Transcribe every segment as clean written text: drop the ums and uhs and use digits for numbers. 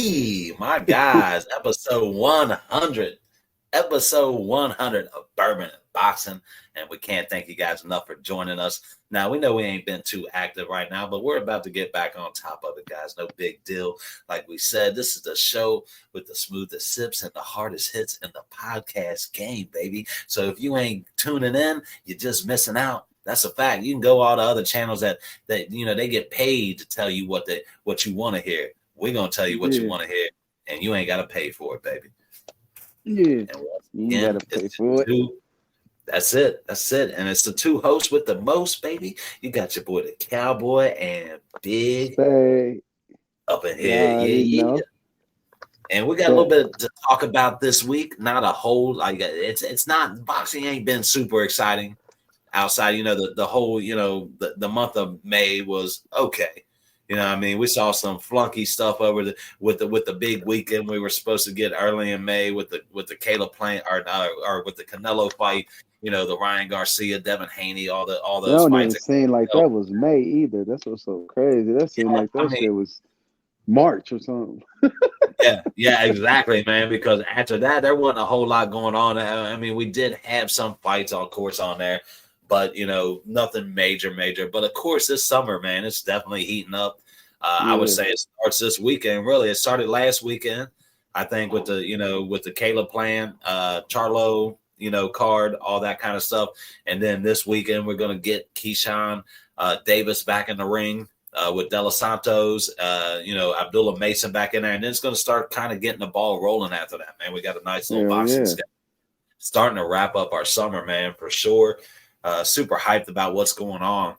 Hey, my guys, episode 100. Episode 100 of Bourbon and Boxing. And we can't thank you guys enough for joining us. Now, we know we ain't been too active right now, but we're about to get back on top of it, guys. No big deal. Like we said, this is the show with the smoothest sips and the hardest hits in the podcast game, baby. So if you ain't tuning in, you're just missing out. That's a fact. You can go all the other channels that they get paid to tell you what you want to hear. We're gonna tell you what you want to hear, and you ain't gotta pay for it, baby. Yeah, you gotta pay for it. That's it. And it's the two hosts with the most, baby. You got your boy the Cowboy and Big up in here. Yeah. And we got a little bit to talk about this week. Not a whole it's not boxing ain't been super exciting outside. The whole the month of May was okay. You know what I mean? We saw some flunky stuff over with the big weekend we were supposed to get early in May with the Caleb plant or with the Canelo fight. The Ryan Garcia, Devin Haney, all those don't fights. It seemed like that was May either. That's what's so crazy. That seemed like that shit was March or something. yeah, exactly, man. Because after that, there wasn't a whole lot going on. I mean, we did have some fights, of course, on there. But, nothing major. But, of course, this summer, man, it's definitely heating up. I would say it starts this weekend. Really, it started last weekend, I think, with the Caleb plan, Charlo, card, all that kind of stuff. And then this weekend, we're going to get Keyshawn Davis back in the ring with De Los Santos, Abdullah Mason back in there. And then it's going to start kind of getting the ball rolling after that, man. We got a nice little boxing schedule. Starting to wrap up our summer, man, for sure. Super hyped about what's going on.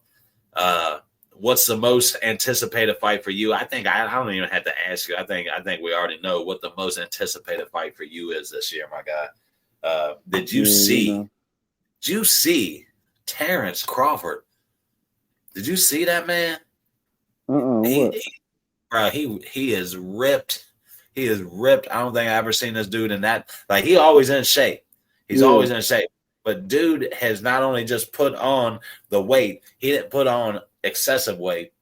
What's the most anticipated fight for you? I think I don't even have to ask you. I think we already know what the most anticipated fight for you is this year, my guy. Did you see Terrence Crawford? Did you see that, man? He is ripped. He is ripped. I don't think I ever seen this dude in that. Like, he always in shape. He's always in shape. But dude has not only just put on the weight, he didn't put on excessive weight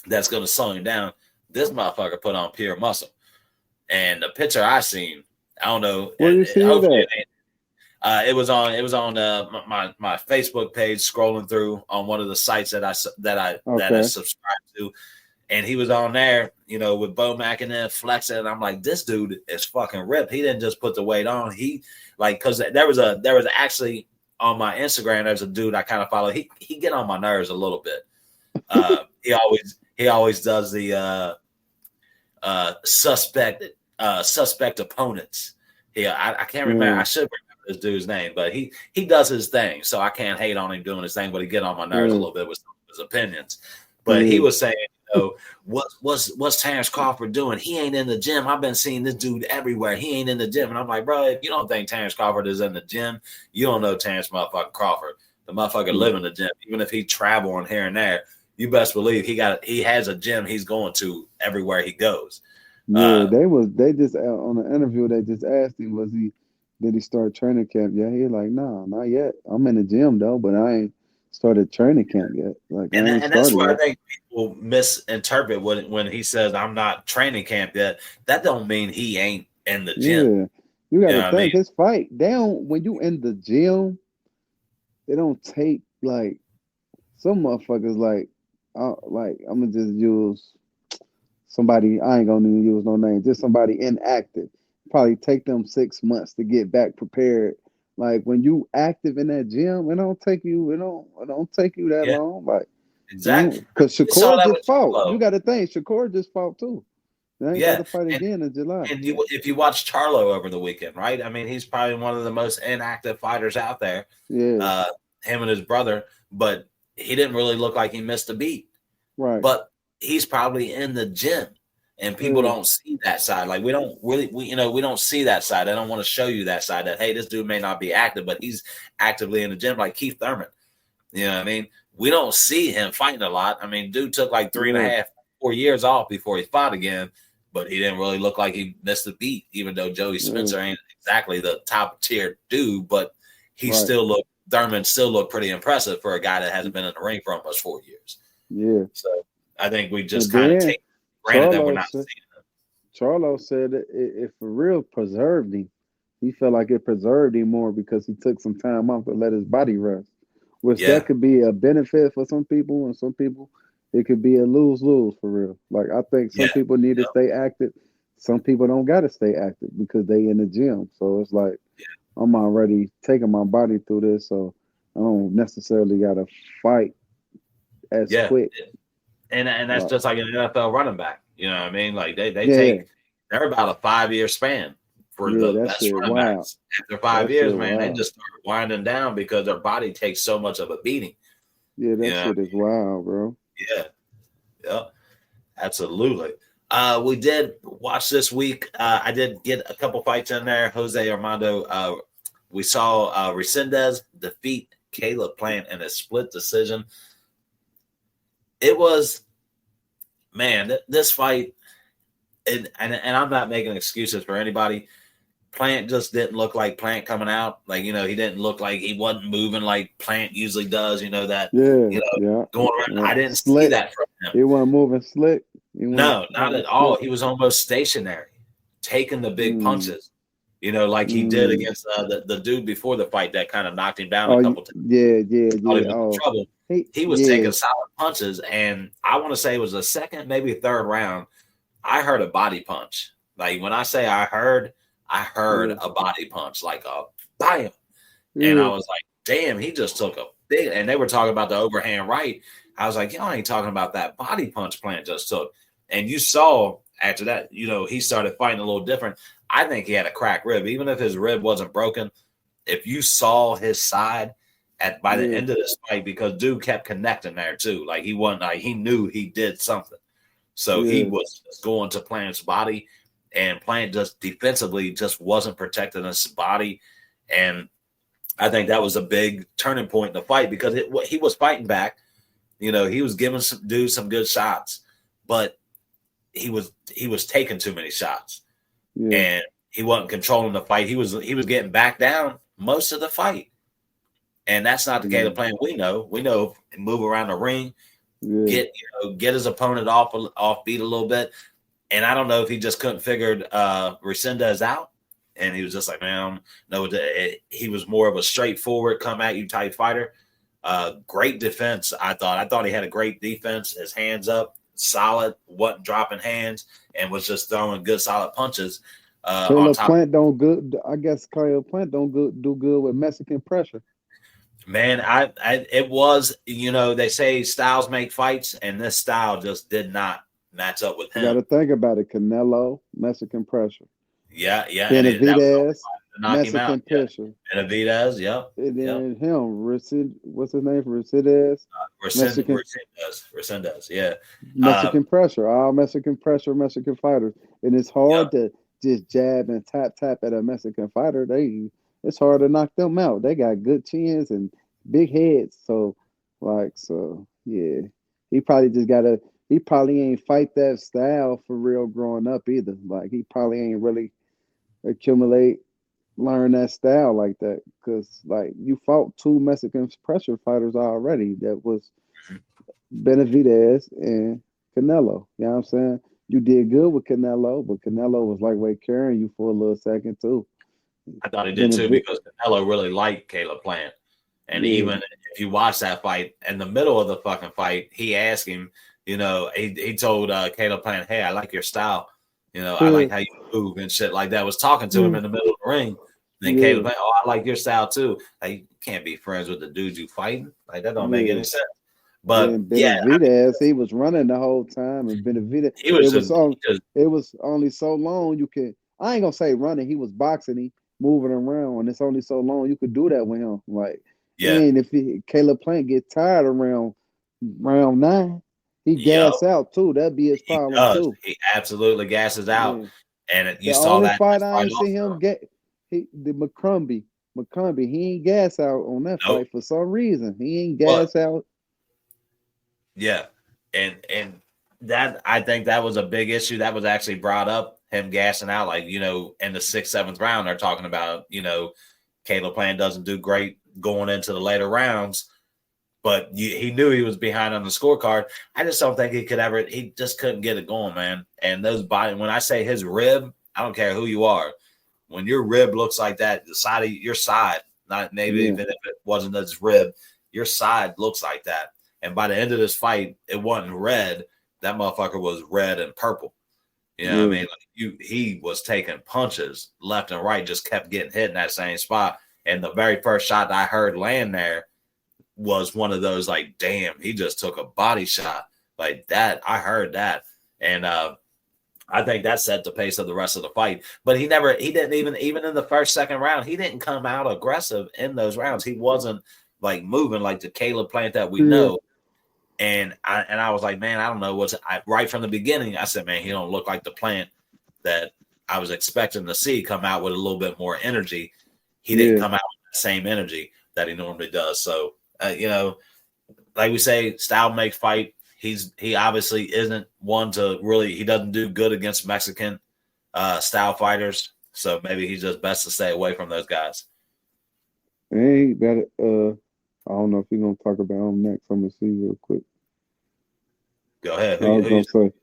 that's going to slow him down. This motherfucker put on pure muscle. And the picture I seen, I don't know. Where you see that? It was on my Facebook page, scrolling through on one of the sites that I subscribed to. And he was on there, with Bo McInerney flexing. And I'm like, this dude is fucking ripped. He didn't just put the weight on. Because there was actually on my Instagram, there's a dude I kind of follow. He get on my nerves a little bit. He always does the suspect opponents. I can't remember. I should remember this dude's name, but he does his thing. So I can't hate on him doing his thing, but he get on my nerves a little bit with his opinions. But he was saying, what's Terrence Crawford doing? He ain't in the gym. I've been seeing this dude everywhere. He ain't in the gym. And I'm like, bro, if you don't think Terrence Crawford is in the gym, you don't know Terrence motherfucking Crawford. The motherfucker live in the gym. Even if he traveling here and there, you best believe he has a gym he's going to everywhere he goes. Yeah, they just on the interview, they just asked him, did he start training camp? Yeah, he like, no, not yet. I'm in the gym though, but I ain't started training camp yet. And that's where I think people misinterpret when he says I'm not training camp yet. That don't mean he ain't in the gym. Yeah, you got to think his fight. When you in the gym, they don't take some motherfuckers I'm gonna just use somebody. I ain't gonna even use no name. Just somebody inactive. Probably take them 6 months to get back prepared. Like, when you active in that gym, it don't take you that long. Like, exactly. Because Shakur just fought. You got to think Shakur just fought too. They ain't got to fight again in July. And if you watch Charlo over the weekend, right? I mean, he's probably one of the most inactive fighters out there. Yeah. Him and his brother, but he didn't really look like he missed a beat. Right. But he's probably in the gym. And people don't see that side. Like, we don't see that side. I don't want to show you that side that, hey, this dude may not be active, but he's actively in the gym, like Keith Thurman. You know what I mean? We don't see him fighting a lot. I mean, dude took like 3.5, 4 years off before he fought again, but he didn't really look like he missed a beat, even though Joey Spencer ain't exactly the top tier dude, but Thurman still looked pretty impressive for a guy that hasn't been in the ring for almost 4 years. Yeah. So I think we just kind of take granted that we're not seeing it. Charlo said it for real preserved him. He felt like it preserved him more because he took some time off to let his body rest. Which that Yeah, could be a benefit for some people, and some people it could be a lose-lose for real. Like I think yeah, some people need to yeah, stay active. Some people don't gotta stay active because they in the gym. So it's like I'm already taking my body through this, so I don't necessarily gotta fight as yeah. quick. And that's Like just like an NFL running back. You know what I mean? Like yeah, they're about a 5 year span for yeah, the that best shit running wild. backs. After five That shit years, man, they wild. just start winding down because their body takes so much of a beating. Yeah, You that know? shit is wild, bro. Yeah, yeah, absolutely. We did watch this week. I did get a couple fights in there. Jose Armando. We saw Resendez defeat Caleb Plant in a split decision. It was, man, this fight, and I'm not making excuses for anybody. Plant just didn't look like Plant coming out. Like, he didn't look like he wasn't moving like Plant usually does, Yeah, yeah, going around. yeah. I didn't see Slick. that from him. He wasn't moving slick. He wasn't No, not moving at all. slick. He was almost stationary, taking the big Mm, punches, like he did mm. against the dude before the fight that kind of knocked him down a Oh, couple times. yeah, yeah, Thought he yeah. was in Oh, trouble. He was yeah, taking solid punches, and I want to say it was the second, maybe third round. I heard a body punch. Like when I say I heard yeah, a body punch, like a bam. And I yeah, was like, damn, he just took a big, and they were talking about the overhand right. I was like, y'all ain't talking about that body punch Plant just took. And you saw after that, he started fighting a little different. I think he had a cracked rib. Even if his rib wasn't broken, if you saw his side by the yeah, end of this fight, because dude kept connecting there too. Like he wasn't like he knew he did something. So he yeah. was just going to Plant's body, and Plant just defensively just wasn't protecting his body. And I think that was a big turning point in the fight because he was fighting back. He was giving some dudes some good shots, but he was taking too many shots, Yeah. and he wasn't controlling the fight. He was getting backed down most of the fight, and that's not the Caleb Mm, Plant we know. We know move around the ring, yeah. get his opponent off beat a little bit, and I don't know if he just couldn't figure Resendez out. And he was just like, man, no, he was more of a straightforward, come at you type fighter. Great defense, I thought. I thought he had a great defense. His hands up, solid, wasn't dropping hands, and was just throwing good, solid punches. On Caleb top, Plant don't good. I guess Caleb Plant don't do good with Mexican pressure. man, it was, they say styles make fights, and this style just did not match up with You got him. to think about it. Canelo, Mexican pressure. Yeah, and that was the only Benavidez, fight to knock him out. Mexican Yeah, pressure. Benavidez, yep, And yep. then him, what's his name? Resendez, Mexican Resendez, yeah. Mexican pressure. All Mexican pressure, Mexican fighters. And it's Yep. hard to just jab and tap at a Mexican fighter. It's hard to knock them out. They got good chins and big heads. So yeah. He probably just gotta he probably ain't fight that style for real growing up either. Like he probably ain't really accumulate learn that style like that. Cause like you fought two Mexican pressure fighters already. That was Benavidez and Canelo. You know what I'm saying? You did good with Canelo, but Canelo was lightweight carrying you for a little second too. I thought he did too Benavid, because Canelo really liked Caleb Plant. And yeah, even if you watch that fight, in the middle of the fucking fight, he asked him, he told Caleb Plant, hey, I like your style. I yeah, like how you move and shit like that. Was talking to him yeah, in the middle of the ring. And then Caleb yeah, Plant, oh, I like your style too. Like, you can't be friends with the dude you fighting. Like, that don't make yeah. any sense. But Then yeah, I mean, Benavidez, he was running the whole time, and Benavidez, he was just, it was only so long you could. I ain't gonna say running. He was boxing, he moving around, and it's only so long you could do that with him. Like, yeah, and if Caleb Plant get tired around round 9, he yep, gas out too. That'd be his he problem does. too. He absolutely gasses out. Yeah. And you The saw only that in fight this I fight ain't see also. him get, the McCrumbie, he ain't gas out on that Nope. fight for some reason. He ain't What? gas out. Yeah, and that I think that was a big issue that was actually brought up. Him gassing out, like in the 6th, 7th round, they're talking about Caleb Plant doesn't do great going into the later rounds, but he knew he was behind on the scorecard. I just don't think he could ever. He just couldn't get it going, man. And those body. When I say his rib, I don't care who you are. When your rib looks like that, the side of your side, not maybe even if it wasn't his rib, your side looks like that. And by the end of this fight, it wasn't red. That motherfucker was red and purple. You know what I mean? Like he was taking punches left and right, just kept getting hit in that same spot. And the very first shot that I heard land there was one of those like, damn, he just took a body shot like that. I heard that. And I think that set the pace of the rest of the fight. But he didn't even in the first, second round, he didn't come out aggressive in those rounds. He wasn't like moving like the Caleb Plant that we know. And I was like, man, I don't know right from the beginning. I said, man, he don't look like the Plant that I was expecting to see come out with a little bit more energy. He didn't come out with the same energy that he normally does. So, like we say, style makes fight. He obviously isn't one to really. He doesn't do good against Mexican style fighters. So maybe he's just best to stay away from those guys. Hey, I don't know if you're gonna talk about him next. I'm gonna see real quick. Go ahead. I was gonna say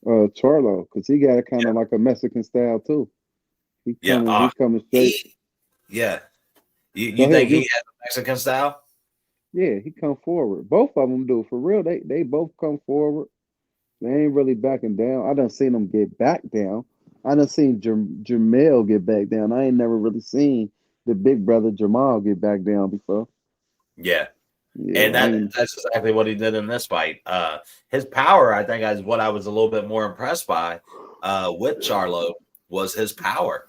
Charlo, because he got a kind of like a Mexican style too. He's coming straight. You think he has a Mexican style? Yeah, he come forward. Both of them do. For real, they both come forward. They ain't really backing down. I done seen them get back down. I done seen Jamel get back down. I ain't never really seen the big brother Jamal get back down before. Yeah. And that's exactly what he did in this fight. His power, I think, is what I was a little bit more impressed by with Charlo was his power.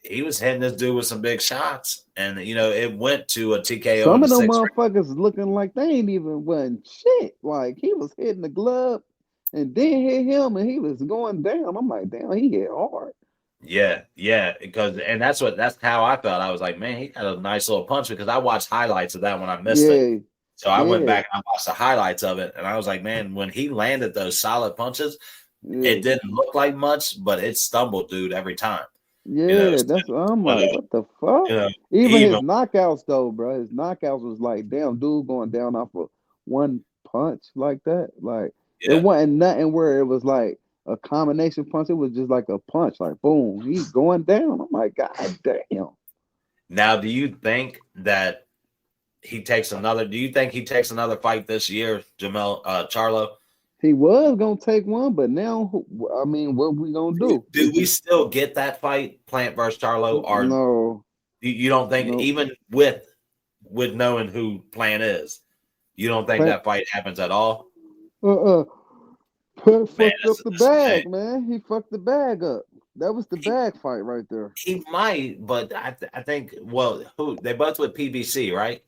He was hitting this dude with some big shots, and it went to a TKO. Some of them motherfuckers looking like they ain't even wasn't shit. Like he was hitting the glove and then hit him, and he was going down. I'm like, damn, he hit hard. Yeah, because that's how I felt. I was like, man, he got a nice little punch because I watched highlights of that when I missed it. So I went back and I watched the highlights of it, and I was like, man, when he landed those solid punches, it didn't look like much, but it stumbled, dude, every time. Yeah, that's what I'm like. What the fuck? Even his knockouts, though, bro. His knockouts was like, damn, dude, going down off of one punch like that. Like it wasn't nothing where it was like a combination punch. It was just like a punch, like boom, he's going down. I'm like, god damn. Now, do you think that he takes another? Do you think he takes another fight this year, Charlo? He was gonna take one, but now, I mean, what we gonna do? Do we still get that fight, Plant versus Charlo? Or no? You don't think even with knowing who Plant is, you don't think that fight happens at all? Fucked up the bag, man. He fucked the bag up. That was the bag fight right there. He might, but I think they both with PBC, right?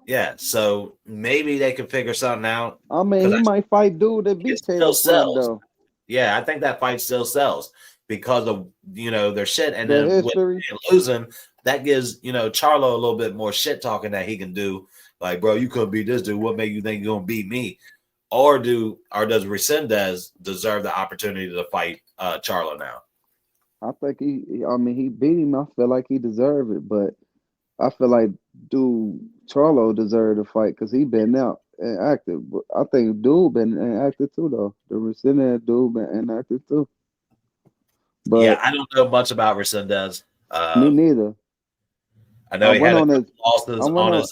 Yeah, so maybe they could figure something out. I mean, he might fight dude that beat Caleb though. Yeah, I think that fight still sells because of their shit, and then with losing, that gives Charlo a little bit more shit talking that he can do. Like, bro, you couldn't beat this dude. What made you think you're gonna beat me? Or does Resendez deserve the opportunity to fight Charlo now? I think he beat him. I feel like he deserved it, but I feel like Charlo deserved to fight because he been out and active. But I think dude been inactive too, though. The Resendez dude been inactive too. But yeah, I don't know much about Resendez. Me neither. I know he had losses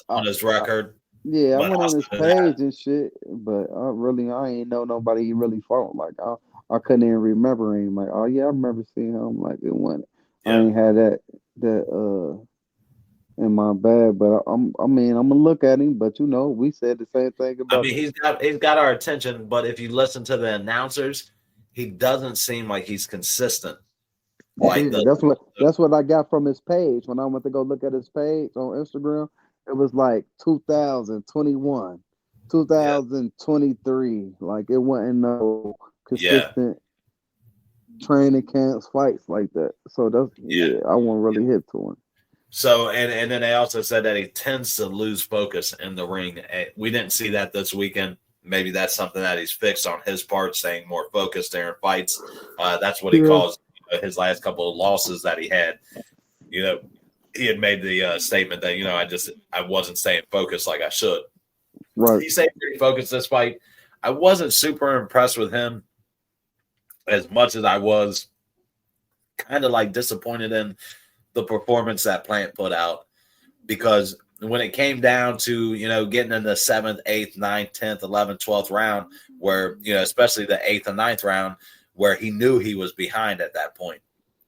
on his record. Yeah, I went on his page and shit, but I ain't know nobody he really fought. Like I couldn't even remember him. Like, oh yeah, I remember seeing him. Like it went. I ain't had that in my bag, but I'm gonna look at him. But we said the same thing about. I mean, he's got our attention, but if you listen to the announcers, he doesn't seem like he's consistent. Like that's what I got from his page when I went to go look at his page on Instagram. It was like 2021, 2023. Like it wasn't no consistent training camps fights like that. So that's I wasn't really hit to him. So and then they also said that he tends to lose focus in the ring. We didn't see that this weekend. Maybe that's something that he's fixed on his part, staying more focused during fights. That's what he calls his last couple of losses that he had. he had made the statement that I wasn't staying focused like I should. Right. He stayed pretty focused this fight. I wasn't super impressed with him as much as I was kind of like disappointed in the performance that Plant put out, because when it came down to, getting in the 7th, 8th, 9th, 10th, 11th, 12th round, where, especially the 8th and 9th round, where he knew he was behind at that point.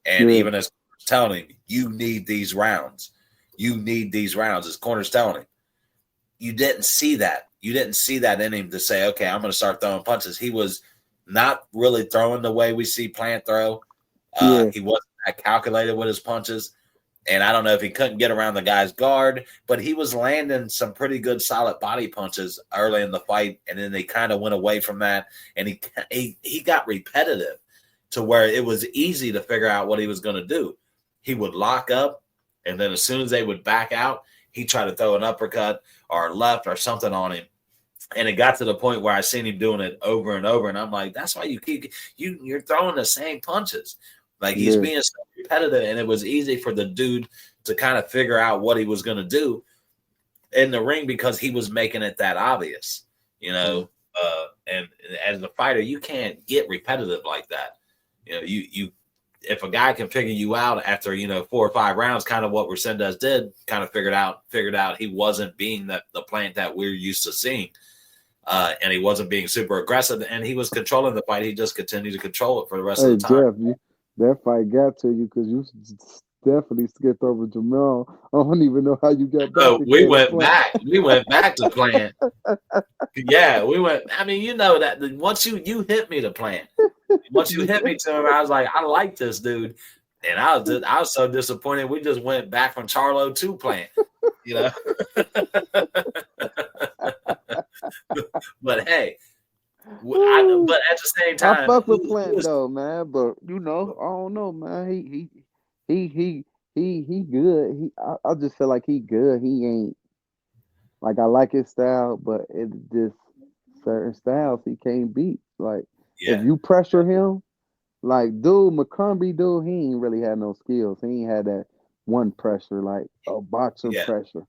And even as telling him, you need these rounds. You need these rounds. His corner's telling him. You didn't see that. You didn't see that in him to say, okay, I'm going to start throwing punches. He was not really throwing the way we see Plant throw. He wasn't that calculated with his punches. And I don't know if he couldn't get around the guy's guard, but he was landing some pretty good solid body punches early in the fight. And then they kind of went away from that. And he got repetitive to where it was easy to figure out what he was going to do. He would lock up, and then as soon as they would back out, he tried to throw an uppercut or a left or something on him. And it got to the point where I seen him doing it over and over. And I'm like, that's why you're throwing the same punches. Like, he's being so repetitive, and it was easy for the dude to kind of figure out what he was going to do in the ring because he was making it that obvious, and as a fighter, you can't get repetitive like that. You if a guy can figure you out after 4 or 5 rounds, kind of what Resendez did, kind of figured out he wasn't being the Plant that we're used to seeing, and he wasn't being super aggressive, and he was controlling the fight. He just continued to control it for the rest of the time. Jeff, that fight got to you because you definitely skipped over Jamal. I don't even know how you got back. No, we went back. We went back to Plant. Yeah, we went. I mean, that once you hit me to Plant. Once you hit me to him, I was like, I like this dude, and I was so disappointed. We just went back from Charlo to Plant, But hey, but at the same time, I fuck with Plant though, man. But I don't know, man. He good. I just feel like he good. He ain't like, I like his style, but it just certain styles he can't beat. Like, if you pressure him, like McCombie, he ain't really had no skills. He ain't had that one pressure like a boxer pressure.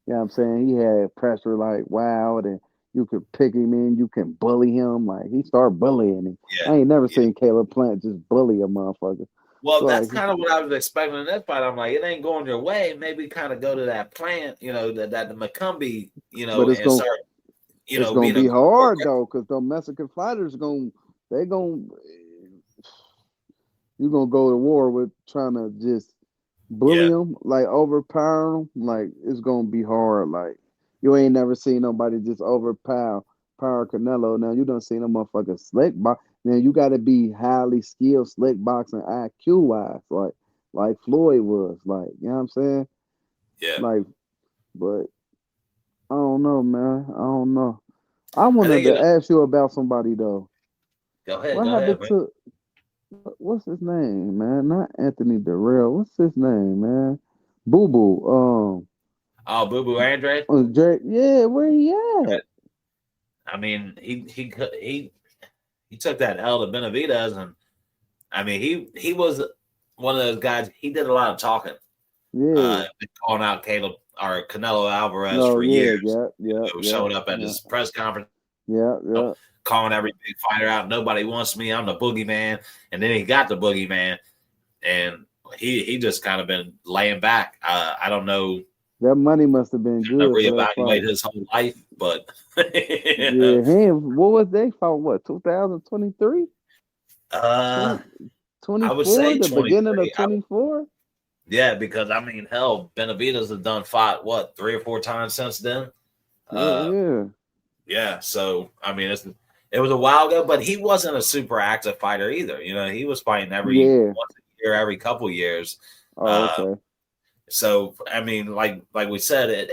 You know what I'm saying? He had pressure like wild, and you could pick him in, you can bully him. Like, he started bullying him. I ain't never seen Caleb Plant just bully a motherfucker. Well, so that's kind of what I was expecting in that fight. I'm like, it ain't going your way. Maybe kind of go to that Plant, that the McCombie, but it's gonna, start, it's gonna be hard though, because the Mexican fighters you're gonna go to war with trying to just bully them, like overpower them. Like, it's gonna be hard. Like, you ain't never seen nobody just overpower Canelo. Now you done seen a motherfucker slick box. Now you got to be highly skilled slick boxing IQ wise, like Floyd was. Like, you know what I'm saying? Yeah. Like, but I don't know, man. I don't know. I wanted to ask you about somebody though. Go ahead. What happened to what's his name, man? Not Anthony Durrell. What's his name, man? Boo Boo. Oh, Boo Boo Andre. Yeah, where he at? I mean, he took that L to Benavidez, and I mean, he was one of those guys. He did a lot of talking. Yeah, calling out Canelo Alvarez for years. Showing up at his press conference. Calling every big fighter out. Nobody wants me. I'm the boogeyman. And then he got the boogeyman, and he just kind of been laying back. I don't know. That money must have been good. Reevaluate his whole life, but what was they fought? What, 2023? 24, I would say the beginning of 24. Yeah, because I mean, hell, Benavidez has fought what 3 or 4 times since then. Yeah. So I mean, it was a while ago, but he wasn't a super active fighter either. He was fighting once a year, every couple years. Okay. So I mean, like we said,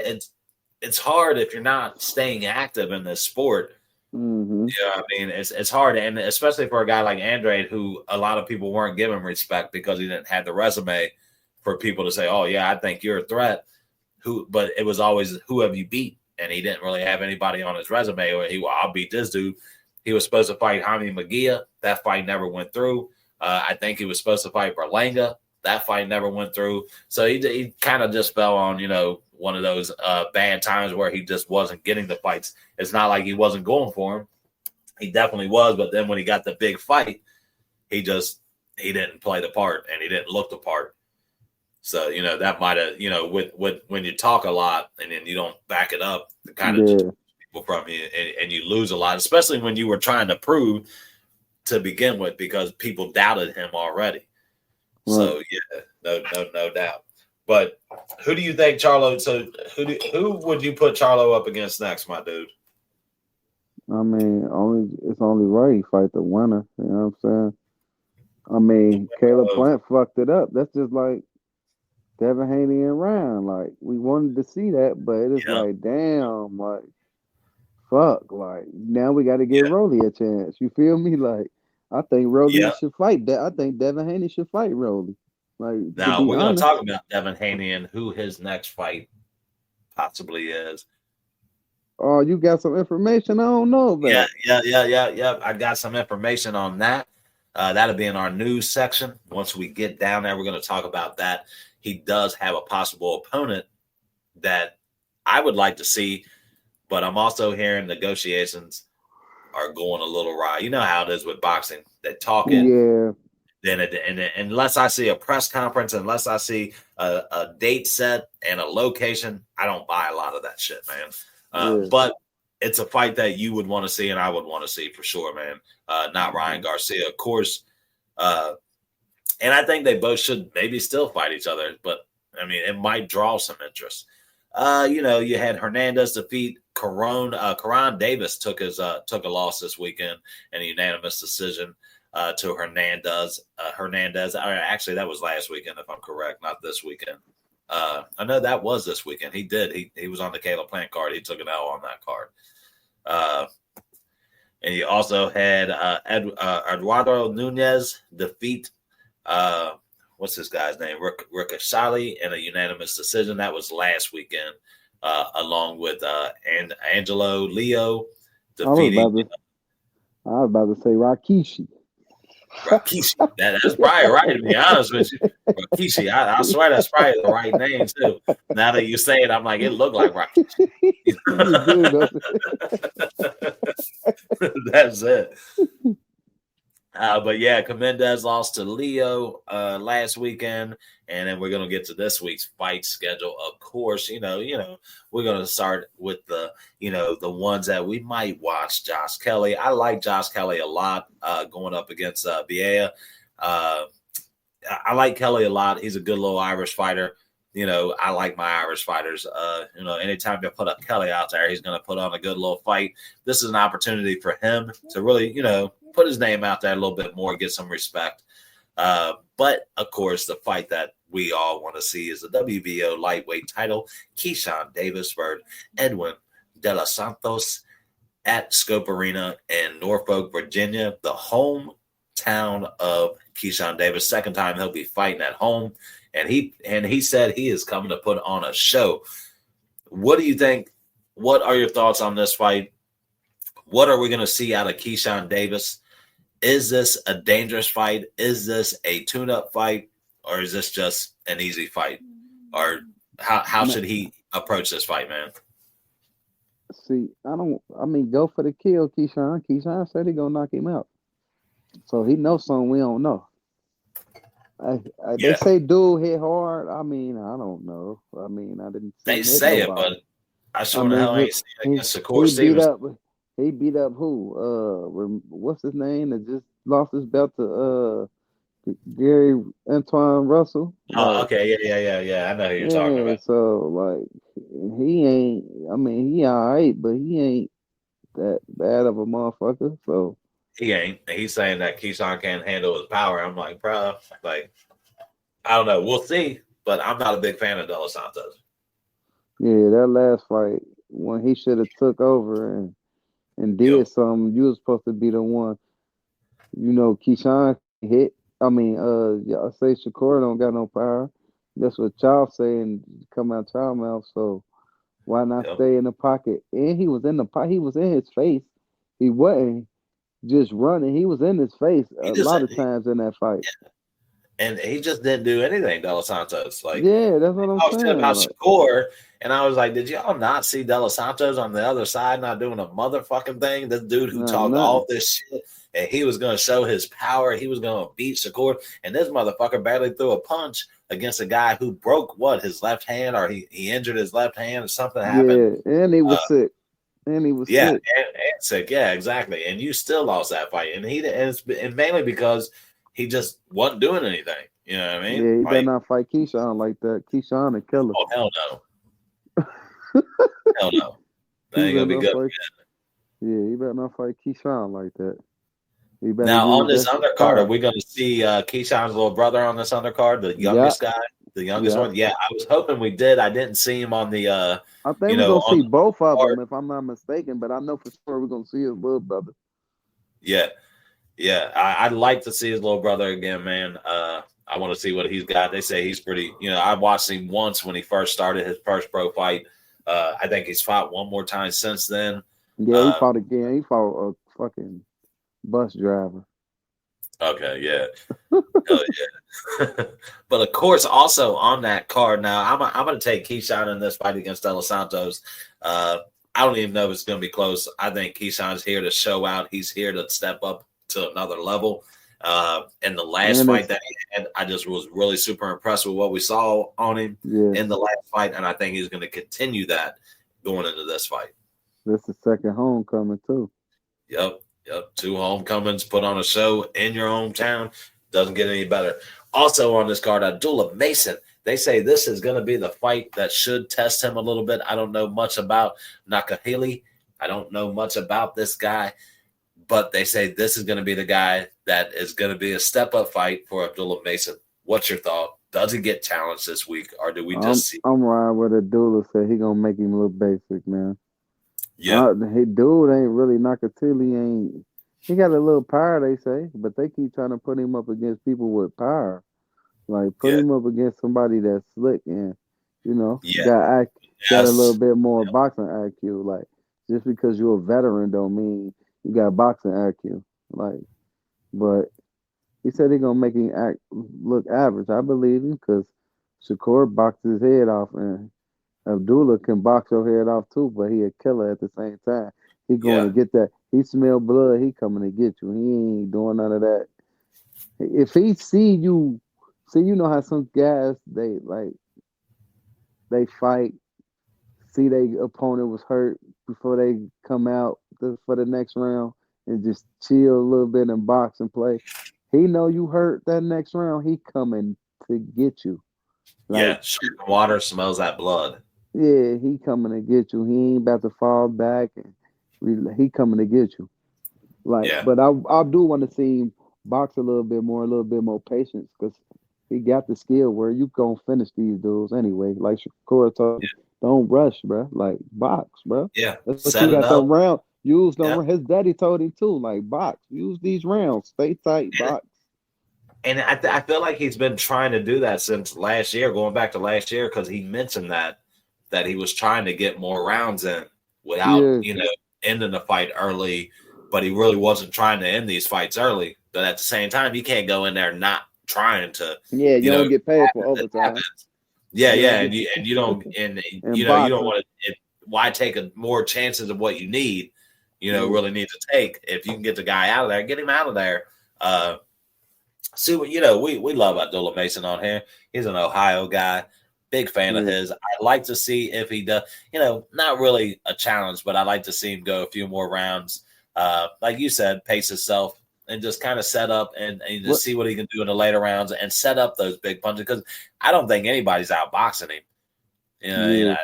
it's hard if you're not staying active in this sport. Mm-hmm. Yeah, I mean, it's hard, and especially for a guy like Andrade, who a lot of people weren't giving respect because he didn't have the resume for people to say, "Oh yeah, I think you're a threat." But it was always, "Who have you beat?" And he didn't really have anybody on his resume. Or I'll beat this dude. He was supposed to fight Jaime Magia. That fight never went through. I think he was supposed to fight Berlanga. That fight never went through. So he kind of just fell on, one of those bad times where he just wasn't getting the fights. It's not like he wasn't going for him. He definitely was. But then when he got the big fight, he didn't play the part and he didn't look the part. So, that might have, with when you talk a lot and then you don't back it up, it kind of people from you and you lose a lot, especially when you were trying to prove to begin with because people doubted him already. Right. So, yeah, no doubt. But who do you think Charlo? So, who would you put Charlo up against next, my dude? I mean, it's only right he fight the winner. You know what I'm saying? I mean, Caleb Plant fucked it up. That's just like Devin Haney and Ryan. Like, we wanted to see that, but it is like, damn, like, fuck. Like, now we got to give Rolly a chance. You feel me? Like, I think Rolly should fight that. I think Devin Haney should fight Rolly. Like, now we're going to talk about Devin Haney and who his next fight possibly is. Oh, you got some information? I don't know about. Yeah. I got some information on that. That'll be in our news section. Once we get down there, we're going to talk about that. He does have a possible opponent that I would like to see, but I'm also hearing negotiations are going a little awry. You know how it is with boxing. They're talking. Yeah. Then unless I see a press conference, unless I see a date set and a location, I don't buy a lot of that shit, man. But it's a fight that you would want to see and I would want to see for sure, man. Not Ryan Garcia, of course. And I think they both should maybe still fight each other, but I mean, it might draw some interest. You had Hernandez defeat Caron. Caron Davis took a loss this weekend in a unanimous decision to Hernandez. Actually, that was last weekend, if I'm correct, not this weekend. I know that was this weekend. He did. He was on the Caleb Plant card. He took an L on that card. And you also had Eduardo Nunez defeat what's this guy's name? Ricochet in a unanimous decision. That was last weekend, along with Angelo Leo defeating. I was about to say Rikishi. That's probably right, to be honest with you. Rikishi, I swear that's probably the right name too. Now that you say it, I'm like, it looked like Rikishi. That's it. But yeah, Mendez lost to Leo last weekend, and then we're gonna get to this week's fight schedule. Of course, we're gonna start with the ones that we might watch. Josh Kelly, I like Josh Kelly a lot. Going up against Vieira, I like Kelly a lot. He's a good little Irish fighter. I like my Irish fighters. Anytime you put up Kelly out there, he's gonna put on a good little fight. This is an opportunity for him to really, put his name out there a little bit more, get some respect. But, of course, the fight that we all want to see is the WBO lightweight title. Keyshawn Davis versus Edwin De Los Santos at Scope Arena in Norfolk, Virginia, the hometown of Keyshawn Davis. Second time he'll be fighting at home. And he said he is coming to put on a show. What do you think? What are your thoughts on this fight? What are we going to see out of Keyshawn Davis? Is this a dangerous fight? Is this a tune-up fight? Or is this just an easy fight? Or how should he approach this fight, man? See, go for the kill, Keyshawn. Keyshawn said he going to knock him out. So he knows something we don't know. They say dude hit hard. I mean, I don't know. I mean, I didn't. They say nobody. It, but I sure the hell ain't seen it against Shakur Stevens. He beat up who? What's his name? That just lost his belt to Gary Antoine Russell. Oh, okay, yeah. I know who you're talking about. So he ain't. I mean, he all right, but he ain't that bad of a motherfucker. So he ain't. He's saying that Keyshawn can't handle his power. I'm like, bro, I don't know. We'll see, but I'm not a big fan of De Los Santos. Yeah, that last fight when he should have took over and did something. You was supposed to be the one. Keyshawn hit. I mean, y'all say Shakur don't got no power. That's what y'all saying come out y'all mouth. So why not stay in the pocket? And he was in the pocket. He was in his face. He wasn't just running. He was in his face a lot of times in that fight. and he just didn't do anything. De Los Santos, like, yeah, that's what I'm I was saying saying. about Like, Shakur, and I was like, did y'all not see De Los Santos on the other side not doing a motherfucking thing? This dude who not talked all nothing. this shit, and he was going to show his power. He was going to beat Shakur, and this motherfucker barely threw a punch against a guy who broke his left hand, or he injured his left hand, or something happened. Yeah, and he Uh, was sick. And he was yeah, sick. and sick. Yeah, exactly. And you still lost that fight, and mainly because he just wasn't doing anything. You know what I mean? Yeah, he better Like, not fight Keyshawn like that. Keyshawn a killer. oh hell no, hell no, that He ain't better gonna be not good. fight. Yeah, he better not fight Keyshawn like that. He better Now on use this that undercard, are power. we going to see Keyshawn's little brother on this undercard, the Yeah, youngest guy, the youngest yeah. one? Yeah, I was hoping we did. I didn't see him on the I think we're gonna on see the both of card. them, if I'm not mistaken. But I know for sure we're gonna see his little brother. Yeah, yeah. I'd like to see his little brother again, man. I want to see what he's got. They say he's pretty. I watched him once when he first started his first pro fight. I think he's fought one more time since then. Yeah, he Uh, fought again. He fought a fucking bus driver. okay, yeah. Hell yeah. But of course, also on that card now, I'm going to take Keyshawn in this fight against De Los Santos. I don't even know if it's going to be close. I think Keyshawn's here to show out. He's here to step up to another level. In the last And fight it's that he had, I just was really super impressed with what we saw on him yeah, in the last fight, and I think he's going to continue that going into this fight. this is second homecoming too. Yep. 2 homecomings, put on a show in your hometown. Doesn't get any better. Also on this card, Abdullah Mason. They say this is going to be the fight that should test him a little bit. I don't know much about Nakahili. I don't know much about this guy, but they say this is going to be the guy that is going to be a step-up fight for Abdullah Mason. What's your thought? Does he get challenged this week, or do we just see? I'm riding with a doula said he gonna make him look basic, man. Yeah. Hey, dude ain't really Nakatili ain't. He got a little power, they say, but they keep trying to put him up against people with power. Like put Yeah. him up against somebody that's slick and Yeah. got a little bit more boxing IQ. Like just because you're a veteran don't mean you got boxing IQ. Like, but he said he gonna make him look average. I believe him because Shakur boxed his head off and Abdullah can box your head off too, but he a killer at the same time. He going to get that. He smell blood. He coming to get you. He ain't doing none of that. If he see you, you know how some guys they fight, see their opponent was hurt before they come out for the next round and just chill a little bit and box and play. He know you hurt that next round. He coming to get you. Like, water smells that blood. Yeah, he coming to get you. He ain't about to fall back, and he coming to get you. Like, but I do want to see him box a little bit more patience because he got the skill where you gonna finish these dudes anyway. Like Shakur told, don't rush, bro. Like box, bro. Yeah, that's what you got the round. Use the his daddy told him too. Like box, use these rounds, stay tight, box. And I feel like he's been trying to do that since last year, going back to last year, because he mentioned that he was trying to get more rounds in without ending the fight early, but he really wasn't trying to end these fights early. But at the same time, you can't go in there not trying to. Yeah, you don't get paid for overtime. Yeah, and you don't you don't want to. Why take more chances of what you need? Really need to take. If you can get the guy out of there, get him out of there. See what we love Abdullah Mason on here. He's an Ohio guy. Big fan of his. I'd like to see if he does, not really a challenge, but I'd like to see him go a few more rounds. Like you said, pace himself and just kind of set up and just see what he can do in the later rounds and set up those big punches. Because I don't think anybody's outboxing him.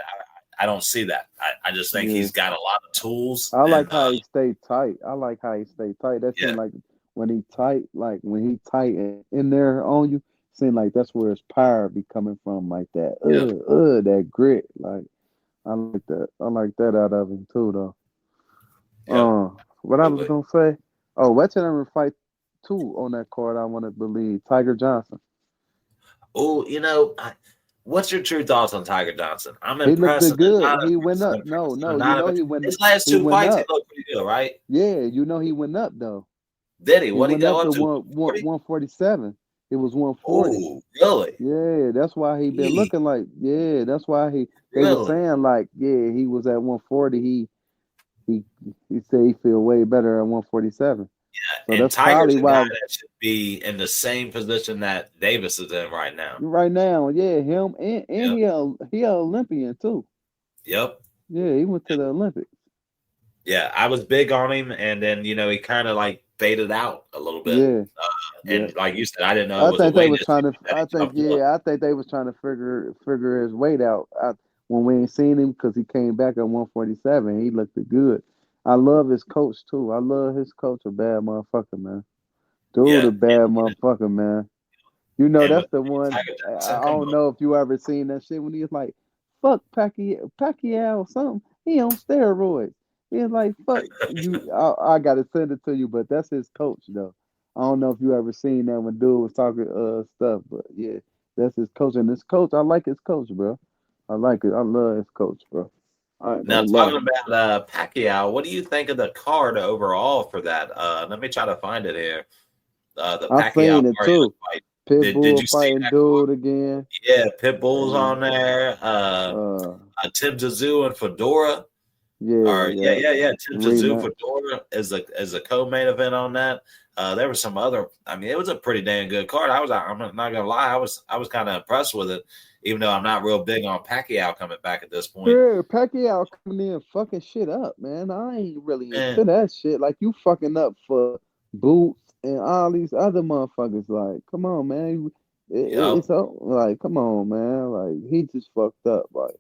I don't see that. I just think he's got a lot of tools. I like how he stayed tight. That seemed like when he tight in there on you, seemed like that's where his power be coming from, like that. That grit. Like I like that. I like that out of him too, though. What I was gonna say? Oh, Wettiner fight 2 on that card. I want to believe Tiger Johnson. Oh, what's your true thoughts on Tiger Johnson? I'm impressed. He looked good. He went up. No, he went. His last 2 fights, he looked pretty good, right? Yeah, he went up though. Did he? What he go up to? 147. It was 140. Oh, really? Yeah, that's why he been Gee, looking like. Yeah, that's why they was really? saying like, yeah, he was at 140. He he said he feel way better at 147. So And that's Tiger's probably a guy why that should be in the same position that Davis is in right now. right now, yeah, him and Yep. he a Olympian too. Yep. Yeah, he went to the Olympics. Yeah, I was big on him, and then he kind of like faded out a little bit. Yeah, yeah. And like you said, I didn't know it I was a think they weight was issue trying to. that I he think jumped up. yeah. I think they was trying to figure his weight out. When we ain't seen him because he came back at 147. He looked good. I love his coach too. I love his coach. A bad motherfucker, man. Dude, Yeah, a bad motherfucker, man. You know and that's with the one. Tiger I Johnson, come don't on. know if you ever seen that shit when he was like, "Fuck Pacquiao or something." He on steroids. He was like, "Fuck you." I gotta send it to you, but that's his coach though. I don't know if you ever seen that when dude was talking stuff, but yeah, that's his coach. And his coach, I like his coach, bro. I like it. I love his coach, bro. I ain't Now gonna lie. talking about Pacquiao, what do you think of the card overall for that? Let me try to find it here. The I Pacquiao seen it Mario too. fight. Did Pitbull you see fighting that card? dude again, Yeah, Pitbull's on and there. uh, Tim Tszyu and Fedora. yeah, Or yeah, yeah. Tim Tszyu rematch. Fedora is a co-main event on that. There was some other. I mean, it was a pretty damn good card. I'm not gonna lie. I was kind of impressed with it, even though I'm not real big on Pacquiao coming back at this point. Yeah, Pacquiao coming in fucking shit up, man. I ain't really Eh, into that shit. Like you fucking up for Boots and all these other motherfuckers. Like, come on, man. yep. It's up. Like, come on, man. Like he just fucked up. Like,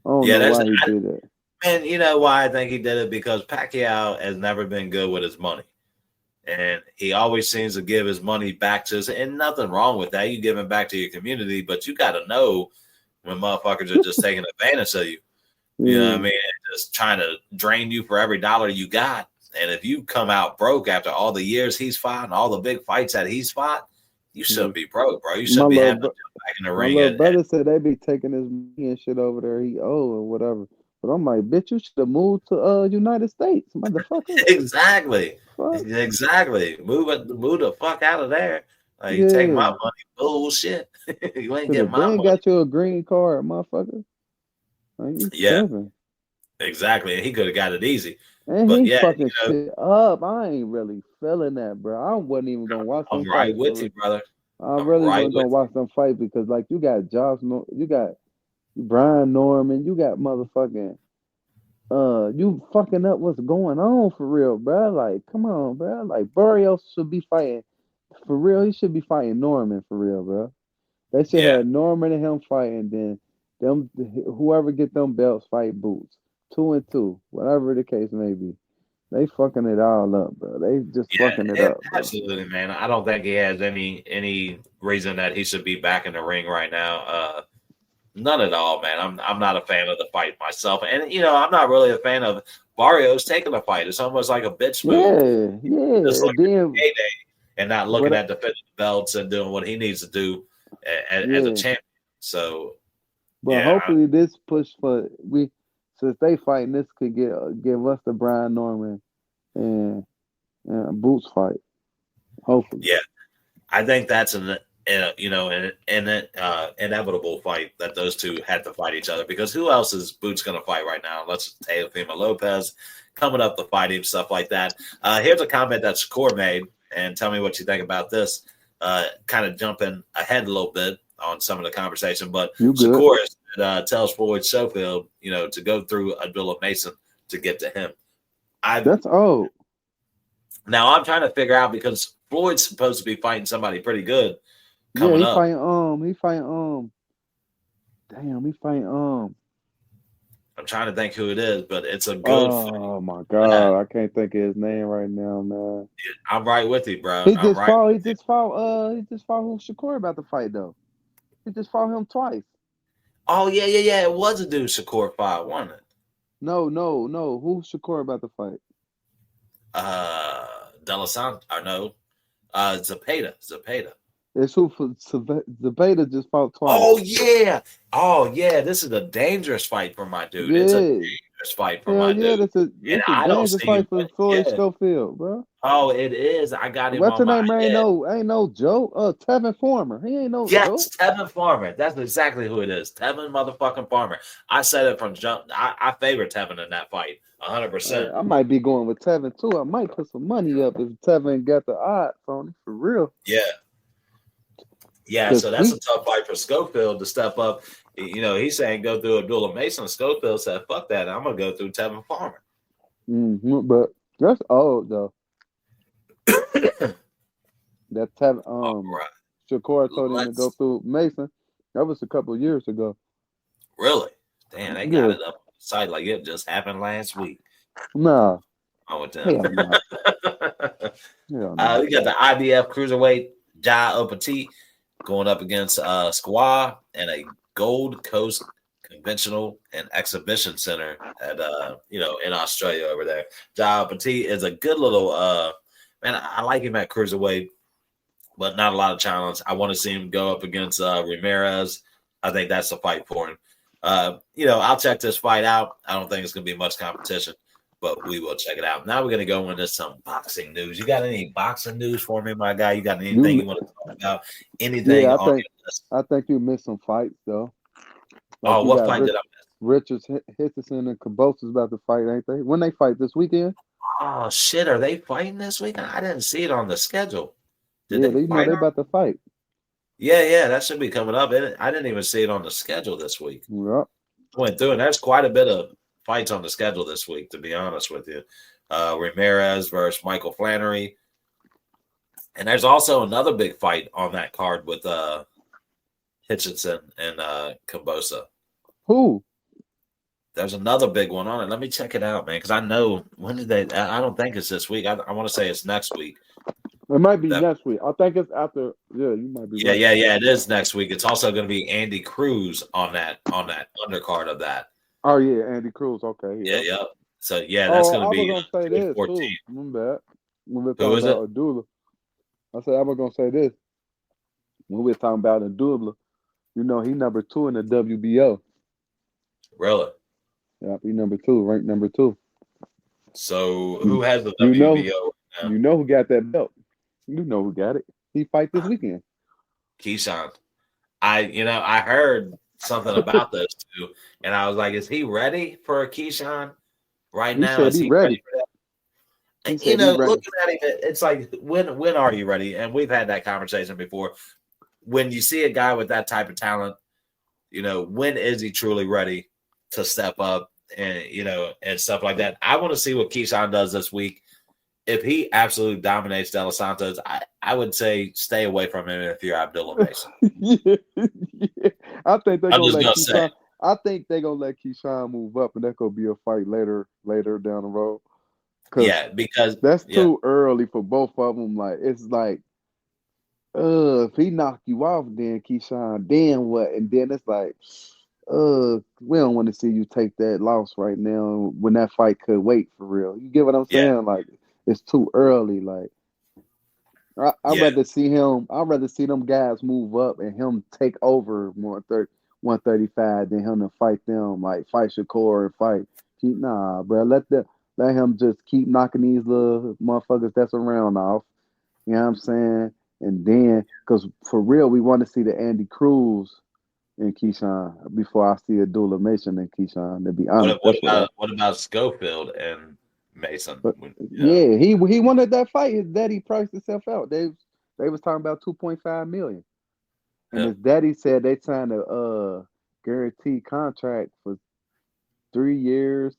I don't Yeah, know why he did that. and you know why I think he did it because Pacquiao has never been good with his money. And he always seems to give his money back to us. And nothing wrong with that. You give it back to your community, but you got to know when motherfuckers are just taking advantage of you. You know what I Yeah, mean? And just trying to drain you for every dollar you got. And if you come out broke after all the years he's fought and all the big fights that he's fought, you yeah. shouldn't be broke, bro. You My shouldn't be little having to bro- jump back in the my ring little at brother said they be taking his money and shit over there. He owe or whatever. But I'm like, bitch, you should have moved to United States, motherfucker. exactly. Fuck. Exactly. Move the fuck out of there. Like you take my Yeah. money. Bullshit. You ain't Should getting have my been money. got you a green card, motherfucker. Like you Yeah, tripping. exactly. And he could have got it easy. And But he yeah, fucking shit up. I ain't really feeling that, bro. I wasn't even gonna watch I'm them right fight for with you, real. brother. I I'm really right wasn't gonna with watch them fight because like you got you got Brian Norman, you got motherfucking you fucking up what's going on for real, bro. Like, come on, bro. Like Barrios should be fighting for real. He should be fighting Norman for real, bro. They you. should Yeah. have Norman and him fighting, then them whoever get them belts fight Boots. 2-2, whatever the case may be. They fucking it all up, bro. They just fucking it Yeah, up, bro. absolutely, man. I don't think he has any reason that he should be back in the ring right now. None at all, man. I'm not a fan of the fight myself, and I'm not really a fan of Barrios taking the fight. It's almost like a bitch move. Yeah, Just yeah. And looking at then payday and not looking what? at defending the belts and doing what he needs to do as a Yeah, champion. So but yeah, hopefully this push for we since they fighting this could give us the Brian Norman and, Boots fight. Hopefully, yeah. I think that's an inevitable fight that those two had to fight each other because who else is Boots going to fight right now? Let's Teofimo Lopez coming up to fight him, stuff like that. Here's a comment that Shakur made, and tell me what you think about this. Kind of jumping ahead a little bit on some of the conversation, but you good? Shakur tells Floyd Schofield, to go through Abdullah Mason to get to him. That's old. Now I'm trying to figure out because Floyd's supposed to be fighting somebody pretty good Yeah, coming up. he fighting damn, he fighting I'm trying to think who it is, but it's a good fight. oh my Yeah, god, I can't think of his name right now, man. I'm right with you, bro. I'm right with you. He just fought who Shakur about to fight though. He just fought him twice. Oh yeah. It was a dude Shakur fought, wasn't it? No. Who Shakur about to fight? Delisant, or no, Zapata. It's who for Zabeta just fought twice. Oh yeah. This is a dangerous fight for my dude. It's a Yeah. dangerous fight for Hell my yeah, dude, that's a and it's a I don't dangerous see him fight for winning. Floyd Yeah, Schofield, bro. Oh, it is. I got him What's on the my name? Ain't head. no Joe. Tevin Farmer. He ain't no Yes, Joe. Tevin Farmer. That's exactly who it is. Tevin motherfucking Farmer. I said it from jump. I favor Tevin in that fight, 100%. I might be going with Tevin too. I might put some money up if Tevin got the odds on it for real. Yeah, yeah. Cause So that's a he, tough fight for Schofield to step up. He's saying go through Abdullah Mason. Schofield said, "Fuck that. I'm gonna go through Tevin Farmer." but that's old though. That Tevin, All right. Shakur told him to go Let's through Mason. That was a couple of years ago. really. Damn, they got Yeah, it up on the site like it just happened last week. nah, I'm with them. hell nah, hell nah. We got the IBF cruiserweight Ja Petit going up against Squaw in a Gold Coast Conventional and Exhibition Center at in Australia over there. Ja Petit is a good little man. I like him at cruiserweight, but not a lot of challenge. I want to see him go up against Ramirez. I think that's the fight for him. I'll check this fight out. I don't think it's going to be much competition, but we will check it out. Now we're going to go into some boxing news. You got any boxing news for me, my guy? You got anything you want to talk about? Anything Yeah, on your list? I think you missed some fights though. Like Oh, you what got fight did I miss? Richards, Hitchison, and Cabosa's about to fight, ain't they? When they fight this weekend? Oh, shit. Are they fighting this weekend? I didn't see it on the schedule. Did Yeah, they they know fight they on? about to fight. Yeah, that should be coming up. I didn't even see it on the schedule this week. Yep. Went through, and there's quite a bit of fights on the schedule this week, to be honest with you. Ramirez versus Michael Flannery. And there's also another big fight on that card with Hitchinson and Kambosa. Who? There's another big one on it. Let me check it out, man, because I know when did they. I don't think it's this week. I want to say it's next week. It might be next week. I think it's after. Yeah, you might be right. Yeah. It is next week. It's also going to be Andy Cruz on that undercard of that. Oh yeah, Andy Cruz. Okay. Yeah. So that's going to be. I was gonna say this 14. too. Remember that when we were Who talking is about it? Abdullah. I said I was gonna say this when we were talking about Abdullah. He number 2 in the WBO. Really? Yeah, he number 2, ranked number 2. So who has the WBO? You know who got that belt? You know who got it. He fight this weekend. Keyshawn. I heard something about this too, and I was like, is he ready for a Keyshawn right now? Said is he ready for that? And, looking at him, it's like when are you ready? And we've had that conversation before. When you see a guy with that type of talent, when is he truly ready to step up and and stuff like that? I want to see what Keyshawn does this week. If he absolutely dominates De Los Santos, I would say stay away from him if you're Abdullah Mason. yeah. I think they're I'm gonna just let gonna Keyshawn. say. I think they're gonna let Keyshawn move up, and that's gonna be a fight later down the road. Because that's too early for both of them. Like it's like, if he knock you off, then Keyshawn, then what? And then it's like, we don't want to see you take that loss right now when that fight could wait for real. You get what I'm saying? Yeah. Like it's too early. Like I'd rather see him. I'd rather see them guys move up and him take over 135 than him to fight them. Like fight Shakur and fight. Bro. Let him just keep knocking these little motherfuckers that's around off. You know what I'm saying? And then, because for real, we want to see the Andy Cruz and Keyshawn before I see Abdullah Mason and Keyshawn. To be honest, what about Schofield and Mason? But, yeah, he wanted that fight. His daddy priced himself out. They was talking about 2.5 million, and his daddy said they signed a guaranteed contract for 3 years.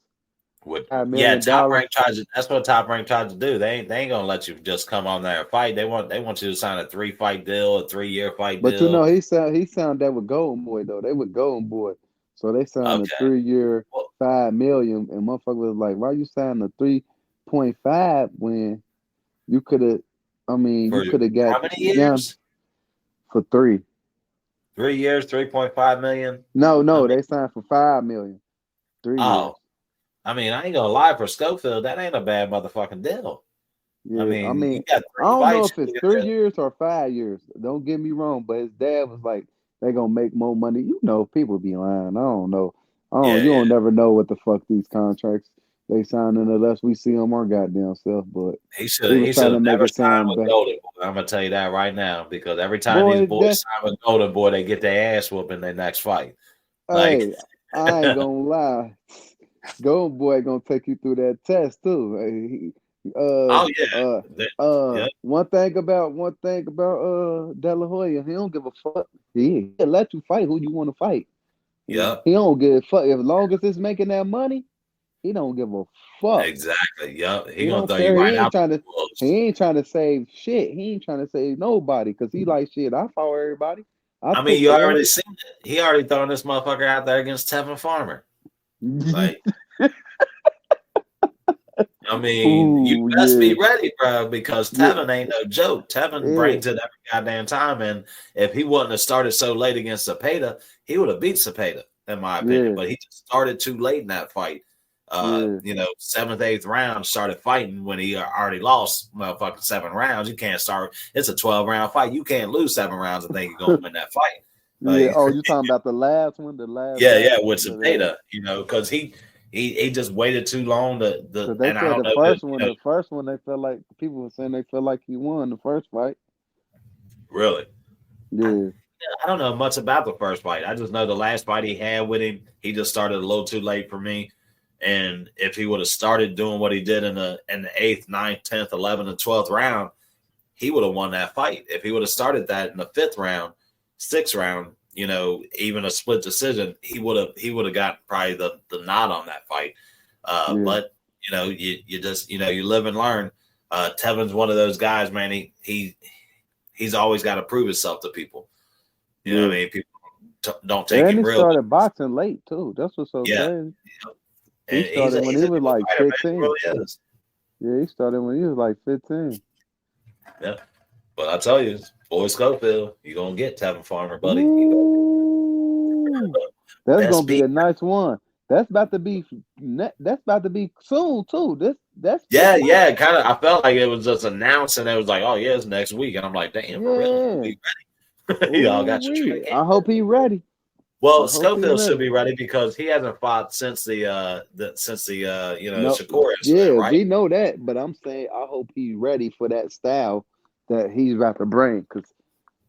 Top Rank tries. That's what Top Rank tries to do. They ain't gonna let you just come on there and fight. They want you to sign a 3-fight deal, a 3-year fight deal. But he signed that with Golden Boy though. They with Golden Boy, so they signed a 3-year, $5 million. And motherfucker was like, "Why you signing a 3.5 when you could have? I mean, you could have got how many years? For 3. 3 years, 3.5 million. No, they signed for $5 million. 3 years. I mean, I ain't gonna lie, for Schofield, that ain't a bad motherfucking deal. Yeah, I mean, I don't know if it's 3 years or 5 years. Don't get me wrong, but his dad was like, "They gonna make more money." People be lying. I don't know. You don't never know what the fuck these contracts they signing unless we see them our goddamn self. But He he should was trying to have make never it signed sound with bad. Golden Boy. I'm gonna tell you that right now because every time these Boy, boys sign with Golden Boy, they get their ass whooped in their next fight. Like, hey, I ain't gonna lie. Golden Boy gonna take you through that test too. oh yeah, One thing about De La Hoya, he don't give a fuck. He'll let you fight who you want to fight. yeah, He don't give a fuck as long as it's making that money. He don't give a fuck. exactly. Yep, he He gonna don't throw you care. right out the He bullets. ain't trying to save shit. He ain't trying to save nobody because he like shit. I follow everybody. I I mean, took you the already L. seen it. He already throwing this motherfucker out there against Tevin Farmer. Like, I mean, you Ooh, best be yeah, ready, bro, because yeah, Tevin ain't no joke. Tevin yeah, brings it every goddamn time, and if he wouldn't have started so late against Cepeda, he would have beat Cepeda, in my opinion. yeah, But he just started too late in that fight. yeah, Seventh, eighth round, started fighting when he already lost motherfucking 7 rounds. You can't start. It's a 12-round fight. You can't lose 7 rounds and think you're gonna win that fight. yeah. Like, Oh, you talking about the last one, the last yeah, battle? with Cepeda, because he just waited too long. Because they And I said don't the know first one, they felt like people were saying they felt like he won the first fight. really. Yeah, I don't know much about the first fight. I just know the last fight he had with him, he just started a little too late for me. And if he would have started doing what he did in the eighth, ninth, 10th, 11th, and 12th round, he would have won that fight. If he would have started that in the fifth round, sixth round, even a split decision, he would have gotten probably the nod on that fight. yeah, But you just you live and learn. Tevin's one of those guys, man. He's always got to prove himself to people. You know yeah. what I mean? People don't take And him he real. started boxing late too. That's what's so Yeah, crazy. He and he's started when he a was new like fighter, man. He 15. really is. Yeah, he started when he was like 15. Yeah, but I tell you, boy Schofield, you're gonna get Tevin Farmer, buddy. Ooh, that's Best gonna be beat. a nice one. That's about to be that's about to be soon too. This Yeah, month. yeah. Kind of. I felt like it was just announced, and it was like, oh yeah, it's next week, and I'm like, damn, for real? Yeah. We ready? Y'all got your Ooh, training I camp? hope he ready. Well, I hope he Schofield should ready. be ready because he hasn't fought since the No, Shakur incident, yeah, right? we know that, but I'm saying I hope he's ready for that style that he's about to bring because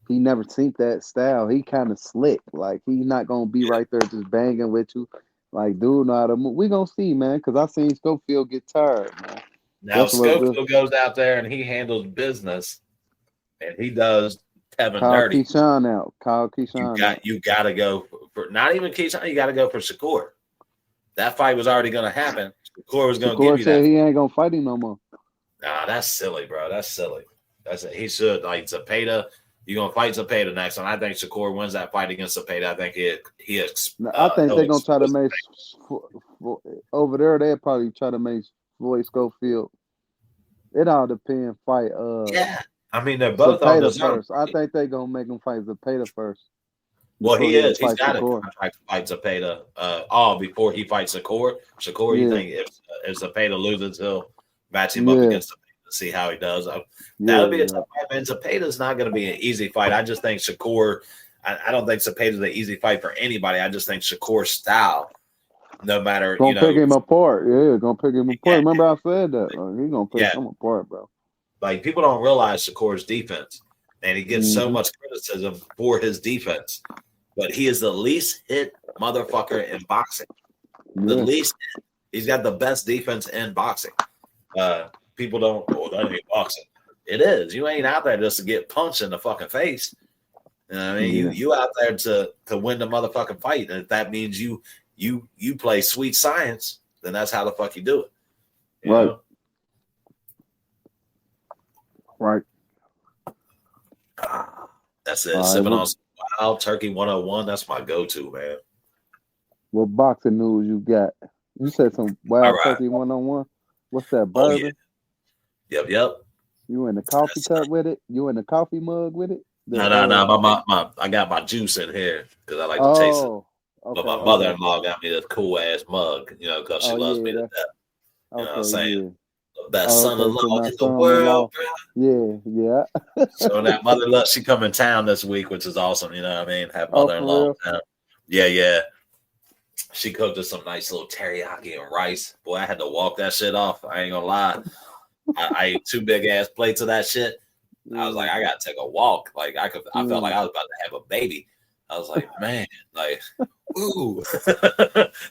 he never seen that style. He kind of slick. Like he's not gonna be Yeah. right there just banging with you. Like dude, know how to move. We gonna see, man. Because I seen Schofield get tired, man. Now That's what the Schofield goes out there and he handles business, and he does Tevin Kyle dirty. Keyshawn out. Kyle Keyshawn out. You got to go for not even Keyshawn. You got to go for Shakur. That fight was already going to happen. Shakur was going to give Shakur you said that. he ain't gonna fight him no more. Nah, that's silly, bro. That's silly. He should like Zepeda. You're gonna fight Zepeda next, and I think Shakur wins that fight against Zepeda. I think I think he'll they're gonna try to expose. make over there. They'll probably try to make Floyd Schofield. It all depends. Fight Yeah, I mean they're both on Zepeda the zone. first. I think they're gonna make him fight Zepeda first Well, before he he is. He's fight got a Shakur. contract to fight Zepeda. All before he fights Shakur. Shakur, you Yeah, think if Zepeda loses, he'll match him up yeah, against Zepeda to see how he does. That'll yeah, be a yeah. tough fight, man. Zepeda's not going to be an easy fight. I just think Shakur. I don't think Zepeda's an easy fight for anybody. I just think Shakur's style, no matter Gonna pick him apart. Yeah, gonna pick him apart. yeah, Remember I said that. He gonna pick yeah. him apart, bro. Like people don't realize Shakur's defense, and he gets so Hmm. much criticism for his defense, but he is the least hit motherfucker in boxing. The Yeah, least hit. He's got the best defense in boxing. People don't. Oh, that ain't boxing. It is. You ain't out there just to get punched in the fucking face. You know what I mean, yeah, you out there to win the motherfucking fight, and if that means you play sweet science, then that's how the fuck you do it. You right, know. right. That's it. All right. Sipping on some Wild Turkey 101. That's my go-to, man. What boxing news you got? You said some All Wild right. Turkey 101. What's that, Oh yeah. bourbon? Yep. You in the coffee That's cup with it? You in the coffee mug with it? no. I got my juice in here because I like to taste it. Oh, But okay, my okay. mother-in-law got me this cool ass mug, because she Oh loves me yeah, to that's death. You know what I'm okay, saying? yeah. The best Oh, okay, so son-in-law my in the world, son-in-law. bro. Yeah, yeah. So that mother-in-law, she come in town this week, which is awesome. You know what I mean? Have Oh, for mother-in-law real? in town. Yeah. She cooked us some nice little teriyaki and rice. Boy, I had to walk that shit off. I ain't gonna lie. I ate 2 big ass plates of that shit. I was like, I gotta take a walk. Like I felt like I was about to have a baby. I was like, man, like, ooh.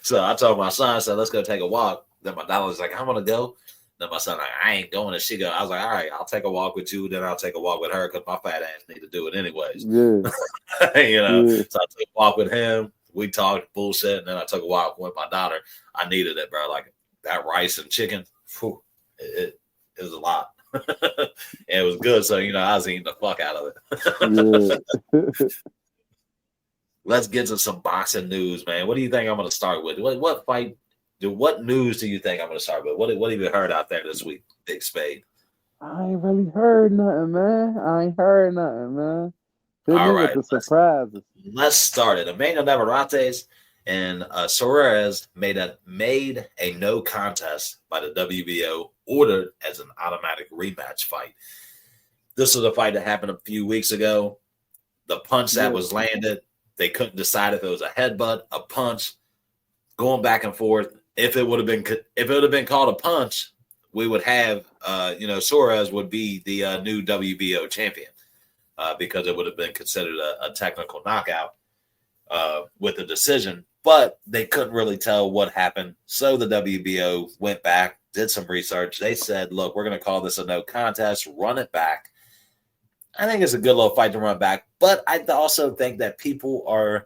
So I told my son, I said, let's go take a walk. Then my daughter was like, I'm gonna go. Then my son, like, I ain't going. And she go, I was like, all right, I'll take a walk with you. Then I'll take a walk with her because my fat ass need to do it anyways. Yeah. You know. Yeah. So I took a walk with him. We talked bullshit, and then I took a walk with my daughter. I needed it, bro. Like that rice and chicken, whew, it was a lot. And it was good, so I was eating the fuck out of it. Yeah. Let's get to some boxing news, man. What do you think I'm going to start with? What fight? What news do you think I'm going to start with? What have you heard out there this week, Big Spade? I ain't really heard nothing, man. All right, with the surprises. Let's start it. Emmanuel Navarrete and Suarez made a no contest by the WBO, ordered as an automatic rematch fight. This was a fight that happened a few weeks ago. The punch that was landed, they couldn't decide if it was a headbutt, a punch, going back and forth. If it would have been called a punch, we would have Suarez would be the new WBO champion because it would have been considered a technical knockout with a decision. But they couldn't really tell what happened, so the WBO went back, did some research. They said, "Look, we're going to call this a no contest. Run it back." I think it's a good little fight to run back, but I also think that people are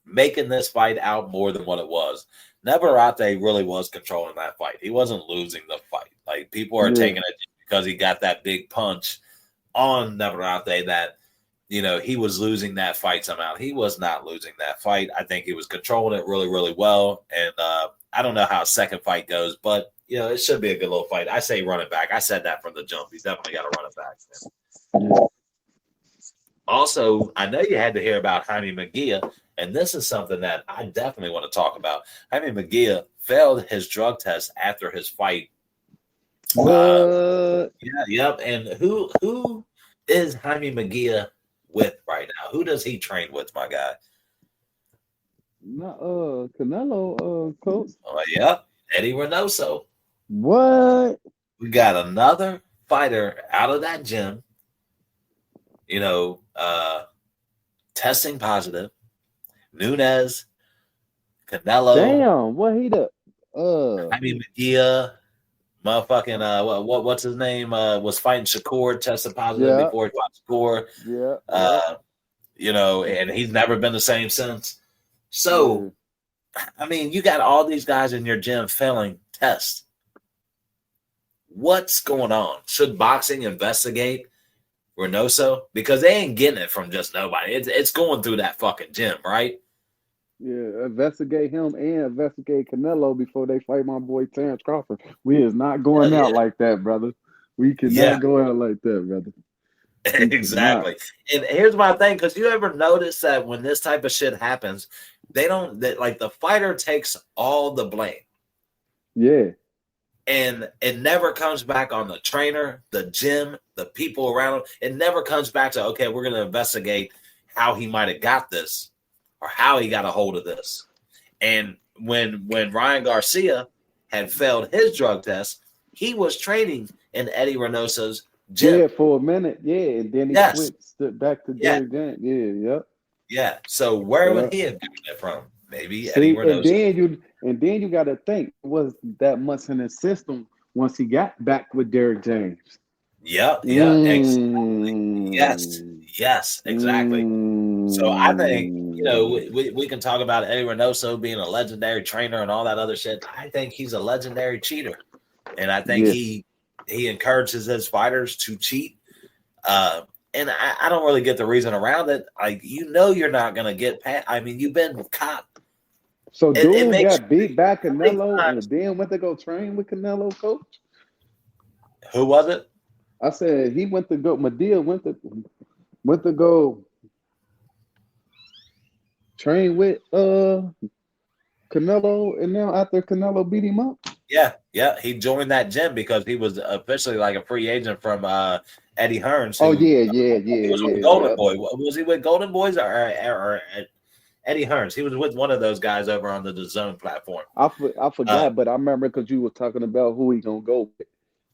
making this fight out more than what it was. Navarrete really was controlling that fight. He wasn't losing the fight. Like, people are taking it because he got that big punch on Navarrete that, he was losing that fight somehow. He was not losing that fight. I think he was controlling it really, really well. And I don't know how a second fight goes, but, it should be a good little fight. I say run it back. I said that from the jump. He's definitely got to run it back. Yeah. Also, I know you had to hear about Jaime Munguia, and this is something that I definitely want to talk about. Jaime Munguia failed his drug test after his fight. Yep. And who is Jaime Munguia with right now? Who does he train with, my guy? Canelo, coach. Oh, yep, Eddie Reynoso. What? We got another fighter out of that gym. Testing positive. Nunes, Canelo. Damn, what he the? Jaime Munguia, motherfucking what's his name? Was fighting Shakur, tested positive before he fought Shakur. And he's never been the same since. So, I mean, you got all these guys in your gym failing tests. What's going on? Should boxing investigate Reynoso? Because they ain't getting it from just nobody. It's going through that fucking gym, right? Yeah, investigate him and investigate Canelo before they fight my boy Terrence Crawford. We is not going out like that, brother. We cannot go out like that, brother. Exactly. And here's my thing, because you ever notice that when this type of shit happens, the fighter takes all the blame. Yeah. And it never comes back on the trainer, the gym, the people around him. It never comes back to, okay, we're going to investigate how he might have got this or how he got a hold of this. And when Ryan Garcia had failed his drug test, he was training in Eddie Reynoso's gym. Yeah, for a minute. Yeah, and then he switched back to Derek James. Yep. Yeah. So where would he have gotten it from? Maybe Eddie Reynoso. And then you got to think, it was that much in his system once he got back with Derek James. Yep. Yeah. Exactly. Yes. Exactly. So I think, we can talk about Eddie Reynoso being a legendary trainer and all that other shit. I think he's a legendary cheater. And I think he encourages his fighters to cheat. And I don't really get the reason around it. Like, you're not going to get past. I mean, you've been caught. So dude got beat by Canelo and then went to go train with Canelo, coach? Who was it? I said he went to go. Madea went to go train with Canelo, and now after Canelo beat him up. Yeah. He joined that gym because he was officially like a free agent from Eddie Hearns. He was with Golden Boy. Was he with Golden Boys or Eddie Hearns. He was with one of those guys over on the DAZN platform. I forgot, but I remember because you were talking about who he gonna go with.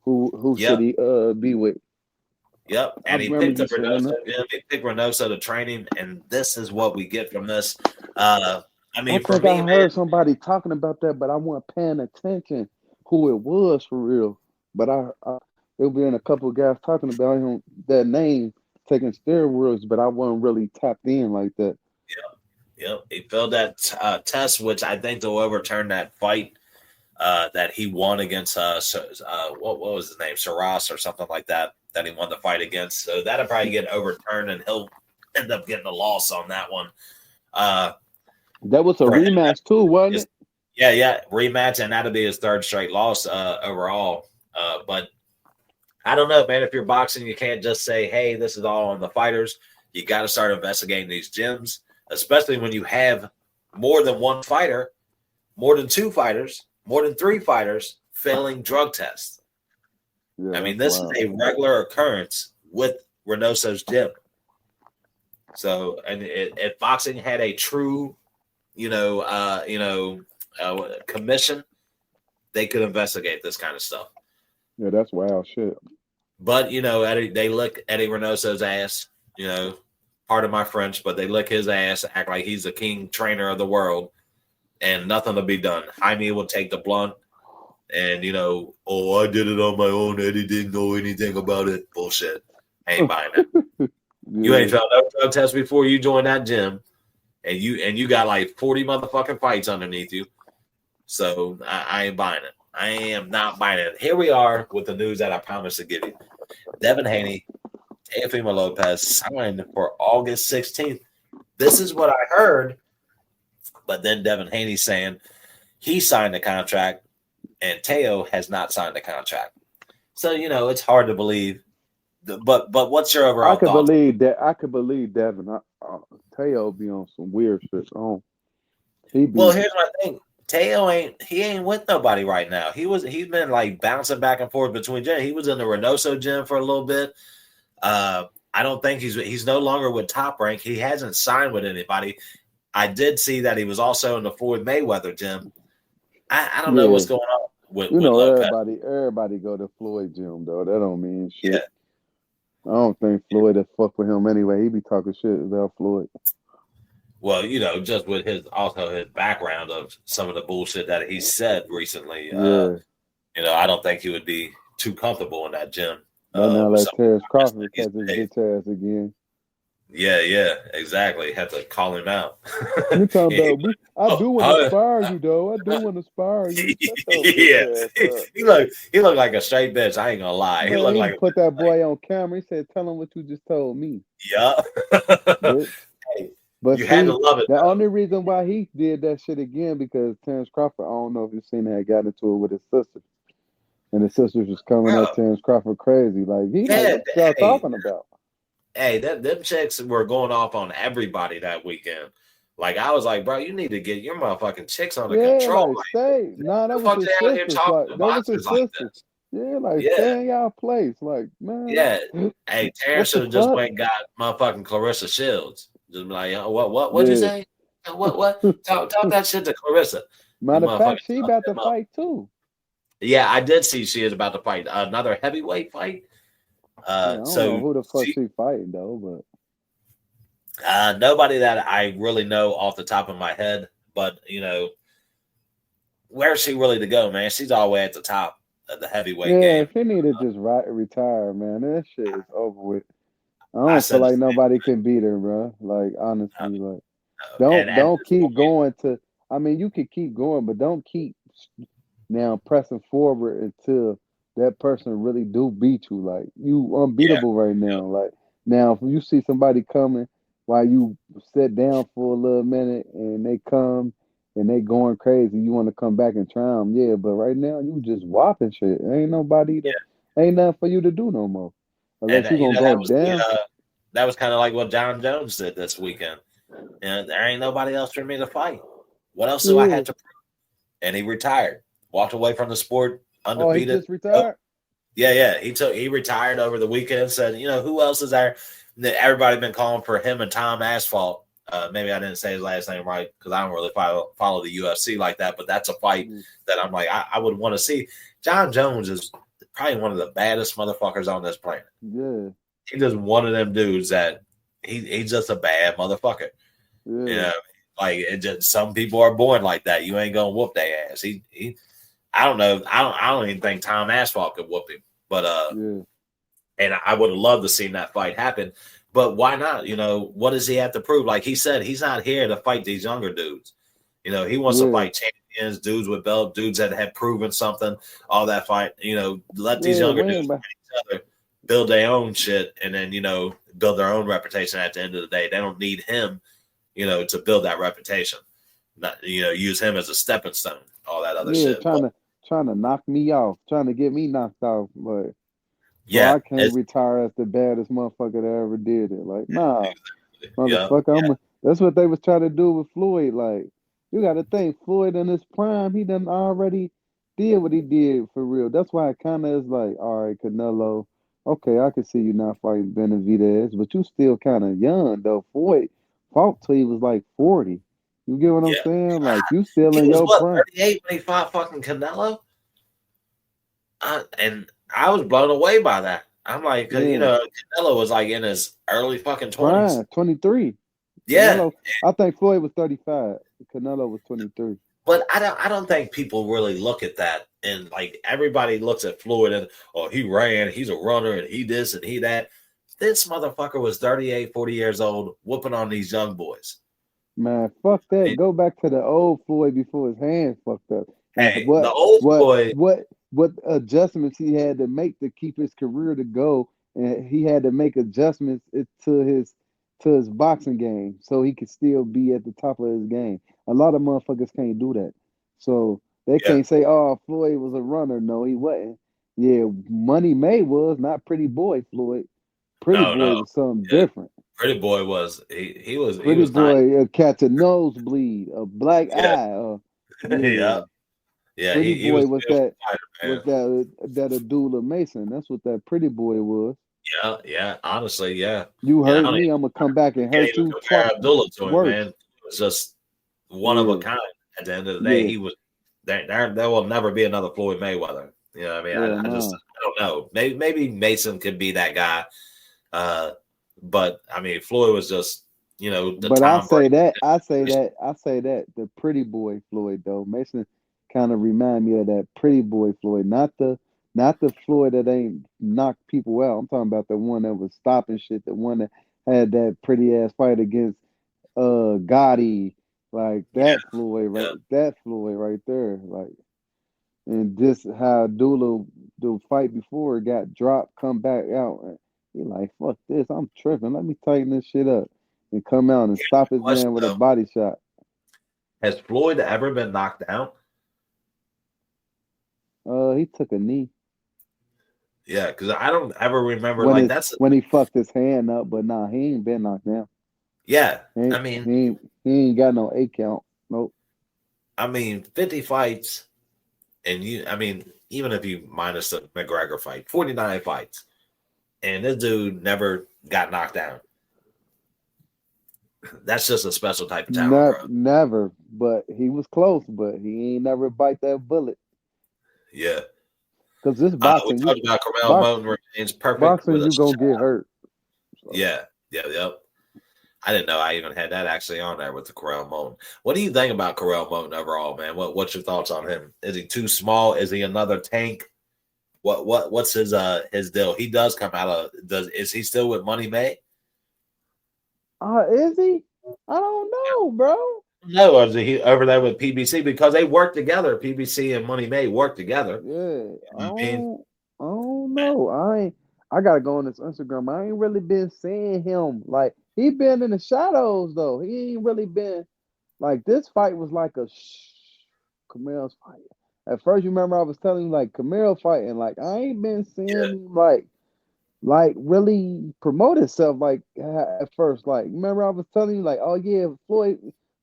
Who should Yep. he be with? Yep. I And he remember picked you up saying Reynoso. that. He picked Reynoso to train him, and this is what we get from this. I I mean, for think I me, man. heard somebody talking about that, but I wasn't paying attention who it was for real. But it'll be in a couple of guys talking about him, that name taking steroids, but I wasn't really tapped in like that. Yep. He failed that test, which I think they'll overturn that fight that he won against what was his name, Saras or something like that he won the fight against. So that'll probably get overturned, and he'll end up getting a loss on that one. That was a rematch too, wasn't it? Yeah, rematch, and that'll be his third straight loss overall. But I don't know, man. If you're boxing, you can't just say, "Hey, this is all on the fighters." You got to start investigating these gyms, especially when you have more than one fighter, more than two fighters, more than three fighters failing drug tests. Yeah, I mean, this is a regular occurrence with Reynoso's gym. So, and if boxing had a true, commission, they could investigate this kind of stuff. Yeah, that's wild shit. But they lick Eddie Reynoso's ass. Part of my French, but they lick his ass, act like he's the king trainer of the world, and nothing will be done. Jaime will take the blunt. And, I did it on my own. Eddie didn't know anything about it. Bullshit. I ain't buying it. Yeah. You ain't felt no drug test before you joined that gym. And you got like 40 motherfucking fights underneath you. So I ain't buying it. I am not buying it. Here we are with the news that I promised to give you. Devin Haney, Teofimo Lopez signed for August 16th. This is what I heard. But then Devin Haney saying he signed the contract. And Teo has not signed the contract. So, it's hard to believe. But what's your overall thoughts? I could believe Devin. Teo be on some weird shit. Well, here's my thing. Teo ain't with nobody right now. He's been like bouncing back and forth between gyms. He was in the Reynoso gym for a little bit. I don't think he's no longer with Top Rank. He hasn't signed with anybody. I did see that he was also in the Floyd Mayweather gym. I don't know what's going on with Lopez. Everybody go to Floyd gym though. That don't mean shit. Yeah. I don't think Floyd has fuck with him anyway. He be talking shit about Floyd. Well, just with his background of some of the bullshit that he said recently. I don't think he would be too comfortable in that gym. Now let Terrence Crawford catch his bitch ass again. Yeah, exactly. Had to call him out. You talking about? I do want to inspire you, though. I do want to inspire you. He looked like a straight bitch. I ain't gonna lie. Man, he looked like put that boy on camera. He said, "Tell him what you just told me." Yeah. But you had to love it. The only reason why he did that shit again because Terrence Crawford. I don't know if you've seen that. Got into it with his sister, and his sisters was coming at Terrence Crawford crazy. Like what y'all talking about? Hey, them chicks were going off on everybody that weekend. Like, I was like, bro, you need to get your motherfucking chicks under control. That was his sisters. That was his sisters. Stay in y'all place. Like, man. Yeah. Hey, Terrence should have just went and got motherfucking Clarissa Shields. Just be like, what'd you say? What? Talk that shit to Clarissa. Matter of fact, she about to fight too. Yeah, I did see she is about to fight another heavyweight fight. I don't know who the fuck she fighting though, but nobody that I really know off the top of my head. But where's she really to go, man? She's all the way at the top of the heavyweight game. Yeah, she need to just retire, man. That shit is over with. I don't feel like nobody can beat her, bro. Like honestly, don't keep going to. I mean, you can keep going, but don't keep now pressing forward until that person really do beat you. Like you unbeatable right now. Like now, if you see somebody coming while you sit down for a little minute and they come and they going crazy, you want to come back and try them. Yeah, but right now you just whopping shit. Ain't nobody. Ain't nothing for you to do no more. Unless you're gonna go down. That was kind of like what John Jones did this weekend. There ain't nobody else for me to fight. What else do I have to prove? And he retired, walked away from the sport. Undefeated. Oh, he just retired? Yeah. He retired over the weekend. Said, who else is there? Everybody been calling for him and Tom Asphalt Maybe I didn't say his last name right because I don't really follow the UFC like that. But that's a fight that I'm like, I would want to see. John Jones is probably one of the baddest motherfuckers on this planet. Yeah. He's just one of them dudes that he's just a bad motherfucker. Yeah. You know, like it just some people are born like that. You ain't gonna whoop their ass. I don't know. I don't even think Tom Asphalt could whoop him. But and I would have loved to see that fight happen. But why not? You know, what does he have to prove? Like he said, he's not here to fight these younger dudes. You know, he wants to fight champions, dudes with belt, dudes that have proven something, all that fight. You know, let these younger dudes fight each other, build their own shit, and then, you know, build their own reputation at the end of the day. They don't need him, you know, to build that reputation. Not, you know, use him as a stepping stone, all that other shit. Trying to knock me off, trying to get me knocked off, but I can't retire as the baddest motherfucker that ever did it. Like, nah, motherfucker, that's what they was trying to do with Floyd. Like, you got to think, Floyd in his prime, he done already did what he did for real. That's why it kind of is like, all right, Canelo, okay, I can see you not fighting Benavidez, but you still kind of young though. Floyd fought till he was like 40. You get what I'm saying? Like, you still in your prime. 38 when he fought fucking Canelo? And I was blown away by that. I'm like, you know, Canelo was like in his early fucking 20s. 23. Yeah. Canelo, I think Floyd was 35. Canelo was 23. But I don't think people really look at that. And like everybody looks at Floyd and, oh, he ran, he's a runner, and he this and he that. This motherfucker was 38, 40 years old, whooping on these young boys. Man, fuck that. Go back to the old Floyd before his hands fucked up. Hey, the old boy. What adjustments he had to make to keep his career to go, and he had to make adjustments to his boxing game so he could still be at the top of his game. A lot of motherfuckers can't do that. So they can't say, oh, Floyd was a runner. No, he wasn't. Yeah, Money May was, not Pretty Boy Floyd. Pretty Boy was something different. Pretty Boy was he was Pretty Boy catch a nosebleed, a black eye. Yeah, Pretty Boy was that Abdullah Mason. That's what that Pretty Boy was. Yeah. Honestly, yeah. You heard me. I'm gonna come back and hurt you. Abdullah to him, man. It was just one of a kind. At the end of the day, he was. There will never be another Floyd Mayweather. You know what I mean? I don't know. Maybe Mason could be that guy. But I mean, Floyd was just, you know. I say that the Pretty Boy Floyd though. Mason kind of remind me of that Pretty Boy Floyd, not the Floyd that ain't knocked people out. I'm talking about the one that was stopping shit, the one that had that pretty ass fight against Gotti, like that Floyd, right? That Floyd right there, like. And this how Abdullah, the fight before, got dropped, come back out, and he like, fuck this, I'm tripping. Let me tighten this shit up and come out and stop his man with a body shot. Has Floyd ever been knocked out? He took a knee. Yeah, because I don't ever remember when he fucked his hand up, but nah, he ain't been knocked down. Yeah, I mean, he ain't got no 8 count. Nope. I mean, 50 fights, and even if you minus the McGregor fight, 49 fights, and this dude never got knocked down. That's just a special type of talent. Never, but he was close, but he ain't never bite that bullet. Yeah. Because this boxing, we talked about Corral Moten remains perfect. Boxing, you gonna get hurt. So. Yeah. I didn't know I even had that actually on there with the Corral Moten. What do you think about Corral Moten overall, man? What's your thoughts on him? Is he too small? Is he another Tank? What's his deal? He does come out of is he still with Money May? Is he? I don't know, bro. No, is he over there with PBC because they work together? PBC and Money May work together. Yeah, I don't know. I gotta go on this Instagram. I ain't really been seeing him. Like he been in the shadows though. He ain't really been like this fight was like a Camel's fight. At first, you remember I was telling you like Camille fighting. Like I ain't been seeing him like really promote himself like at first. Like remember I was telling you like, oh yeah, Floyd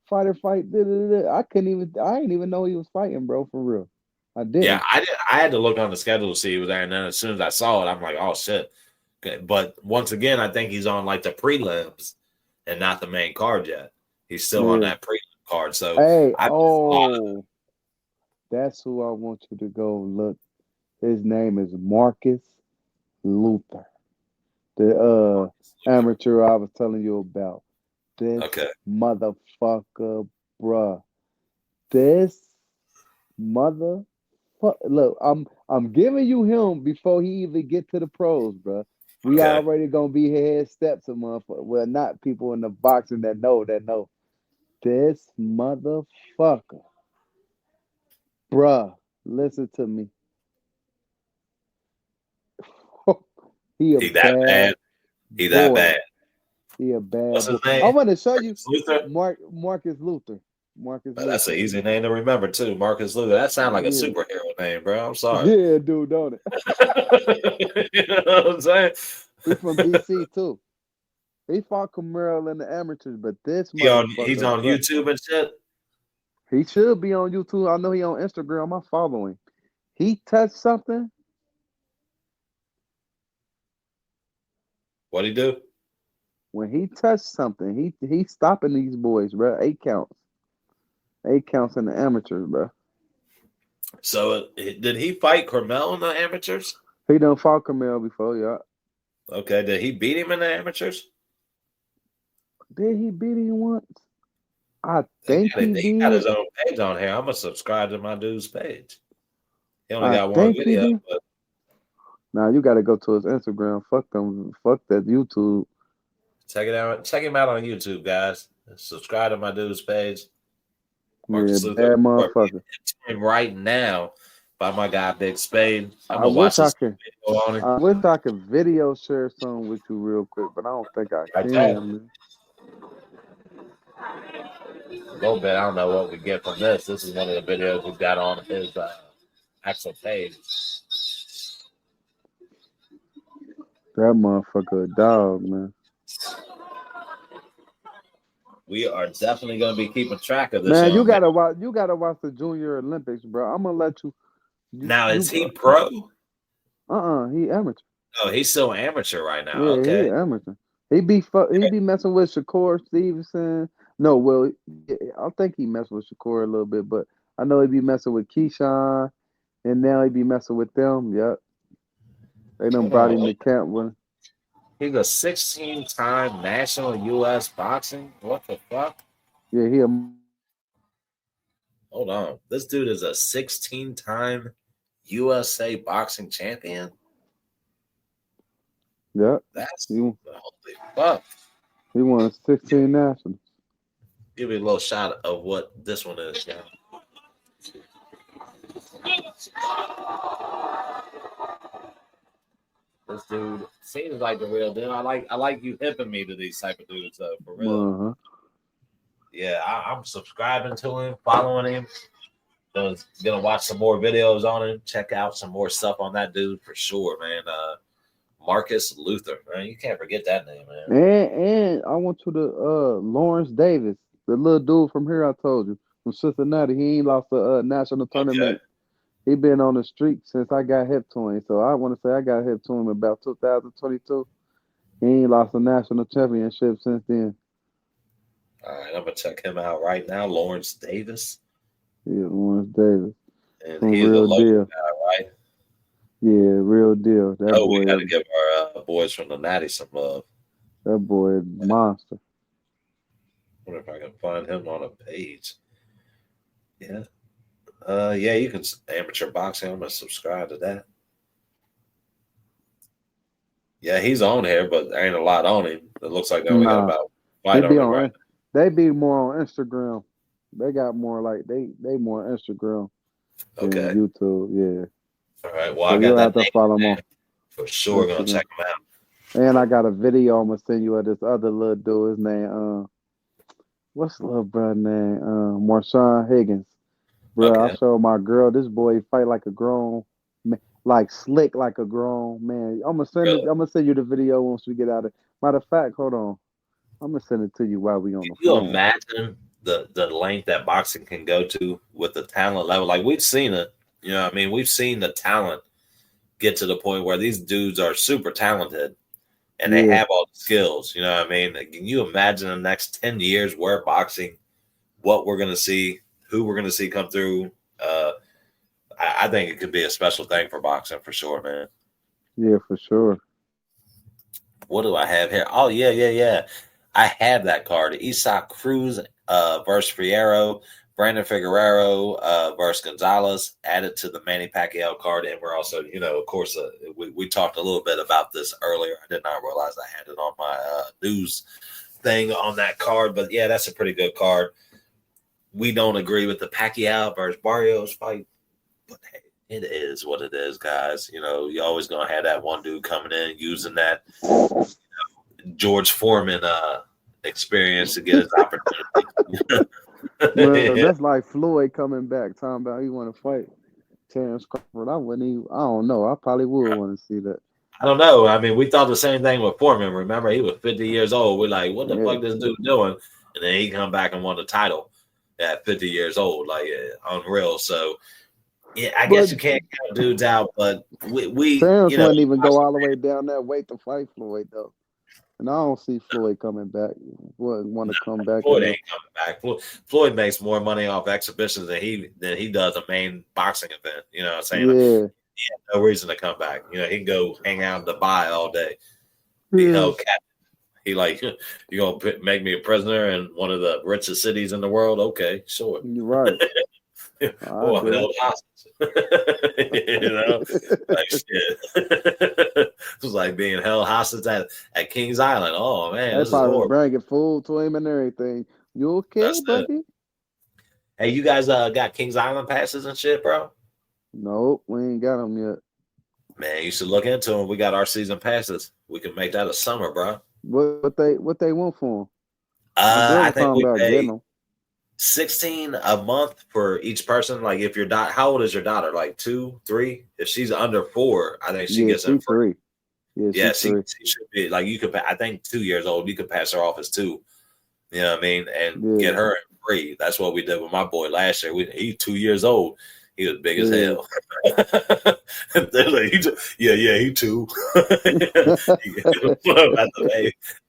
fight. I didn't even know he was fighting, bro, for real. I did. Yeah, I had to look on the schedule to see he was there, and then as soon as I saw it, I'm like, oh shit. Okay. But once again, I think he's on like the prelims and not the main card yet. He's still on that prelim card. So hey, I that's who I want you to go look. His name is Marcus Luther, the amateur I was telling you about. This motherfucker, bruh. This motherfucker. Look, I'm giving you him before he even get to the pros, bruh. We already gonna be head steps a motherfucker. Well, not people in the boxing that know. This motherfucker, bruh. Listen to me. He that bad. He that bad. He a bad What's his boy. name? I want to show you Luther? Marcus Luther. That's an easy name to remember too. Marcus Luther. That sounds like a superhero name, bro. I'm sorry. Yeah, dude, don't it? You know what I'm saying? He's from DC too. He fought Camaro in the amateurs, but this he's motherfucker, on YouTube and shit. He should be on YouTube. I know he on Instagram. I follow him. He touched something. What'd he do? When he touched something, he's stopping these boys, bro. 8 counts. 8 counts in the amateurs, bro. So did he fight Carmel in the amateurs? He done fought Camaro before, yeah. Okay, did he beat him in the amateurs? Did he beat him once? I think he did. He got his own page on here. I'm gonna subscribe to my dude's page. He only got one video. But... Now you got to go to his Instagram. Fuck them. Fuck that YouTube. Check it out. Check him out on YouTube, guys. Subscribe to my dude's page. Marcus Luther. Bad motherfucker. Right now by my guy Big Spade. I wish I could video share something with you real quick, but I don't think I can. Man. A little bit. I don't know what we get from this. This is one of the videos we've got on his actual page. That motherfucker a dog, man. We are definitely going to be keeping track of this. Man, you gotta watch. You gotta watch the Junior Olympics, bro. I'm gonna let you. Now is he pro? He amateur. Oh, he's still amateur right now. Yeah, okay, he amateur. He be messing with Shakur Stevenson. No, well, I think he messed with Shakur a little bit, but I know he be messing with Keyshawn, and now he be messing with them. Yep, they done brought him to camp with. He's a 16-time national U.S. boxing. What the fuck? Yeah, Hold on. This dude is a 16-time USA boxing champion? Yeah. That's holy fuck. He won 16 nationals. Give me a little shot of what this one is now. This dude seems like the real deal. I like you hipping me to these type of dudes though, for real. Yeah, I'm subscribing to him, following him. Gonna watch some more videos on him. Check out some more stuff on that dude for sure, man. Marcus Luther, man, you can't forget that name, man. And I went to the Lawrence Davis, the little dude from here. I told you from Cincinnati. He ain't lost a national tournament. He been on the streak since I got hip to him. So I want to say I got hip to him about 2022. He ain't lost a national championship since then. All right, I'm gonna check him out right now. Lawrence Davis. Yeah, Lawrence Davis. And he's a local guy, right? Yeah, real deal. That boy. We gotta give our boys from the Natty some love. That boy is a monster. I wonder if I can find him on a page. Yeah. Yeah, you can amateur boxing. I'm gonna subscribe to that. Yeah, he's on here, but there ain't a lot on him. It looks like they only got about 5 on him right now. They be more on Instagram. They got more like they more Instagram than YouTube. Yeah. All right. Well, so I got that. To follow him on. For sure, gonna check him out. And I got a video I'm gonna send you of this other little dude. His name, what's the little brother name? Marshawn Higgins. Bro, I showed my girl this boy fight like a grown man, like slick like a grown man. I'm gonna send you the video once we get out of. Matter of fact, hold on. I'm gonna send it to you while we on the phone. Can you imagine the length that boxing can go to with the talent level? Like we've seen it, you know what I mean? We've seen the talent get to the point where these dudes are super talented, and they have all the skills. You know what I mean? Can you imagine the next 10 years where boxing, what we're going to see, who we're going to see come through? I think it could be a special thing for boxing for sure, man. Yeah, for sure. What do I have here? Oh, yeah. I have that card. Isaac Cruz versus Fierro, Brandon Figueroa versus Gonzalez added to the Manny Pacquiao card. And we're also, of course, we talked a little bit about this earlier. I did not realize I had it on my news thing on that card. But, yeah, that's a pretty good card. We don't agree with the Pacquiao versus Barrios fight. But, hey, it is what it is, guys. You're always going to have that one dude coming in using that George Foreman experience to get his opportunity. Man, that's like Floyd coming back, talking about he want to fight Terrence Crawford. I don't know. I probably would want to see that. I don't know. I mean, we thought the same thing with Foreman. Remember, he was 50 years old. We're like, what the fuck this dude doing? And then he come back and won the title at 50 years old. Like, unreal. So, yeah, I guess you can't count dudes out, but we Terrence wouldn't even go all the way down that weight to fight Floyd, though. And I don't see Floyd coming back. Would want to come back. Floyd ain't coming back. Floyd makes more money off exhibitions than he does a main boxing event. You know what I'm saying? Yeah. He has no reason to come back. He can go hang out in Dubai all day. Be held captive. He like, you gonna make me a prisoner in one of the richest cities in the world? Okay, sure. You're right. Oh, I'm held hostage. Like shit. It was like being held hostage at Kings Island. Oh man, they probably bringing food to him and everything. You okay, buddy? Hey, you guys got Kings Island passes and shit, bro? Nope, we ain't got them yet. Man, you should look into them. We got our season passes. We can make that a summer, bro. What they want for them? I think we pay $16 a month for each person. Like if your daughter, how old is your daughter? Like 2, 3? If she's under 4, I think she gets in free. Yeah, she should be like you could. I think 2 years old, you could pass her off as 2. You know what I mean, and get her in free. That's what we did with my boy last year. He's 2 years old. He was big as hell. They're like, he 2.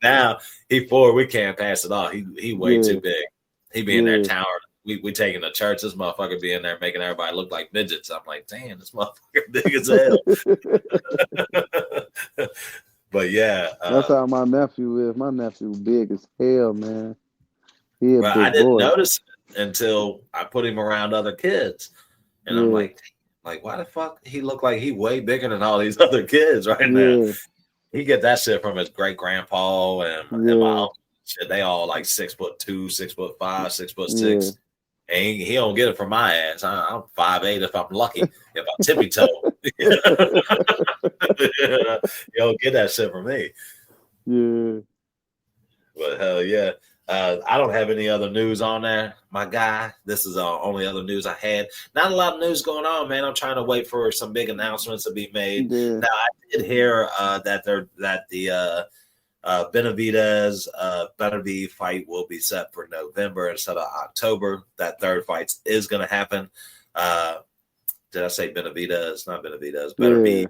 Now he 4. We can't pass it off. He way too big. He be in there towering. We taking the church. This motherfucker be in there making everybody look like midgets. I'm like, damn, this motherfucker big as hell. But yeah, that's how my nephew is. My nephew big as hell, man. I didn't notice it until I put him around other kids. And I'm like, why the fuck he look like he way bigger than all these other kids right now? He get that shit from his great grandpa and my uncle. Shit, they all like 6'2", 6'5", 6'6". And he don't get it from my ass. I'm 5'8" if I'm lucky. If I'm tippy toe, you don't get that shit from me. Yeah. But hell yeah. I don't have any other news on there, my guy. This is the only other news I had. Not a lot of news going on, man. I'm trying to wait for some big announcements to be made. Yeah. Now I did hear that the Benavidez Benavidez fight will be set for November instead of October. That third fight is going to happen. Did I say Benavidez? Not Benavidez. Benavidez.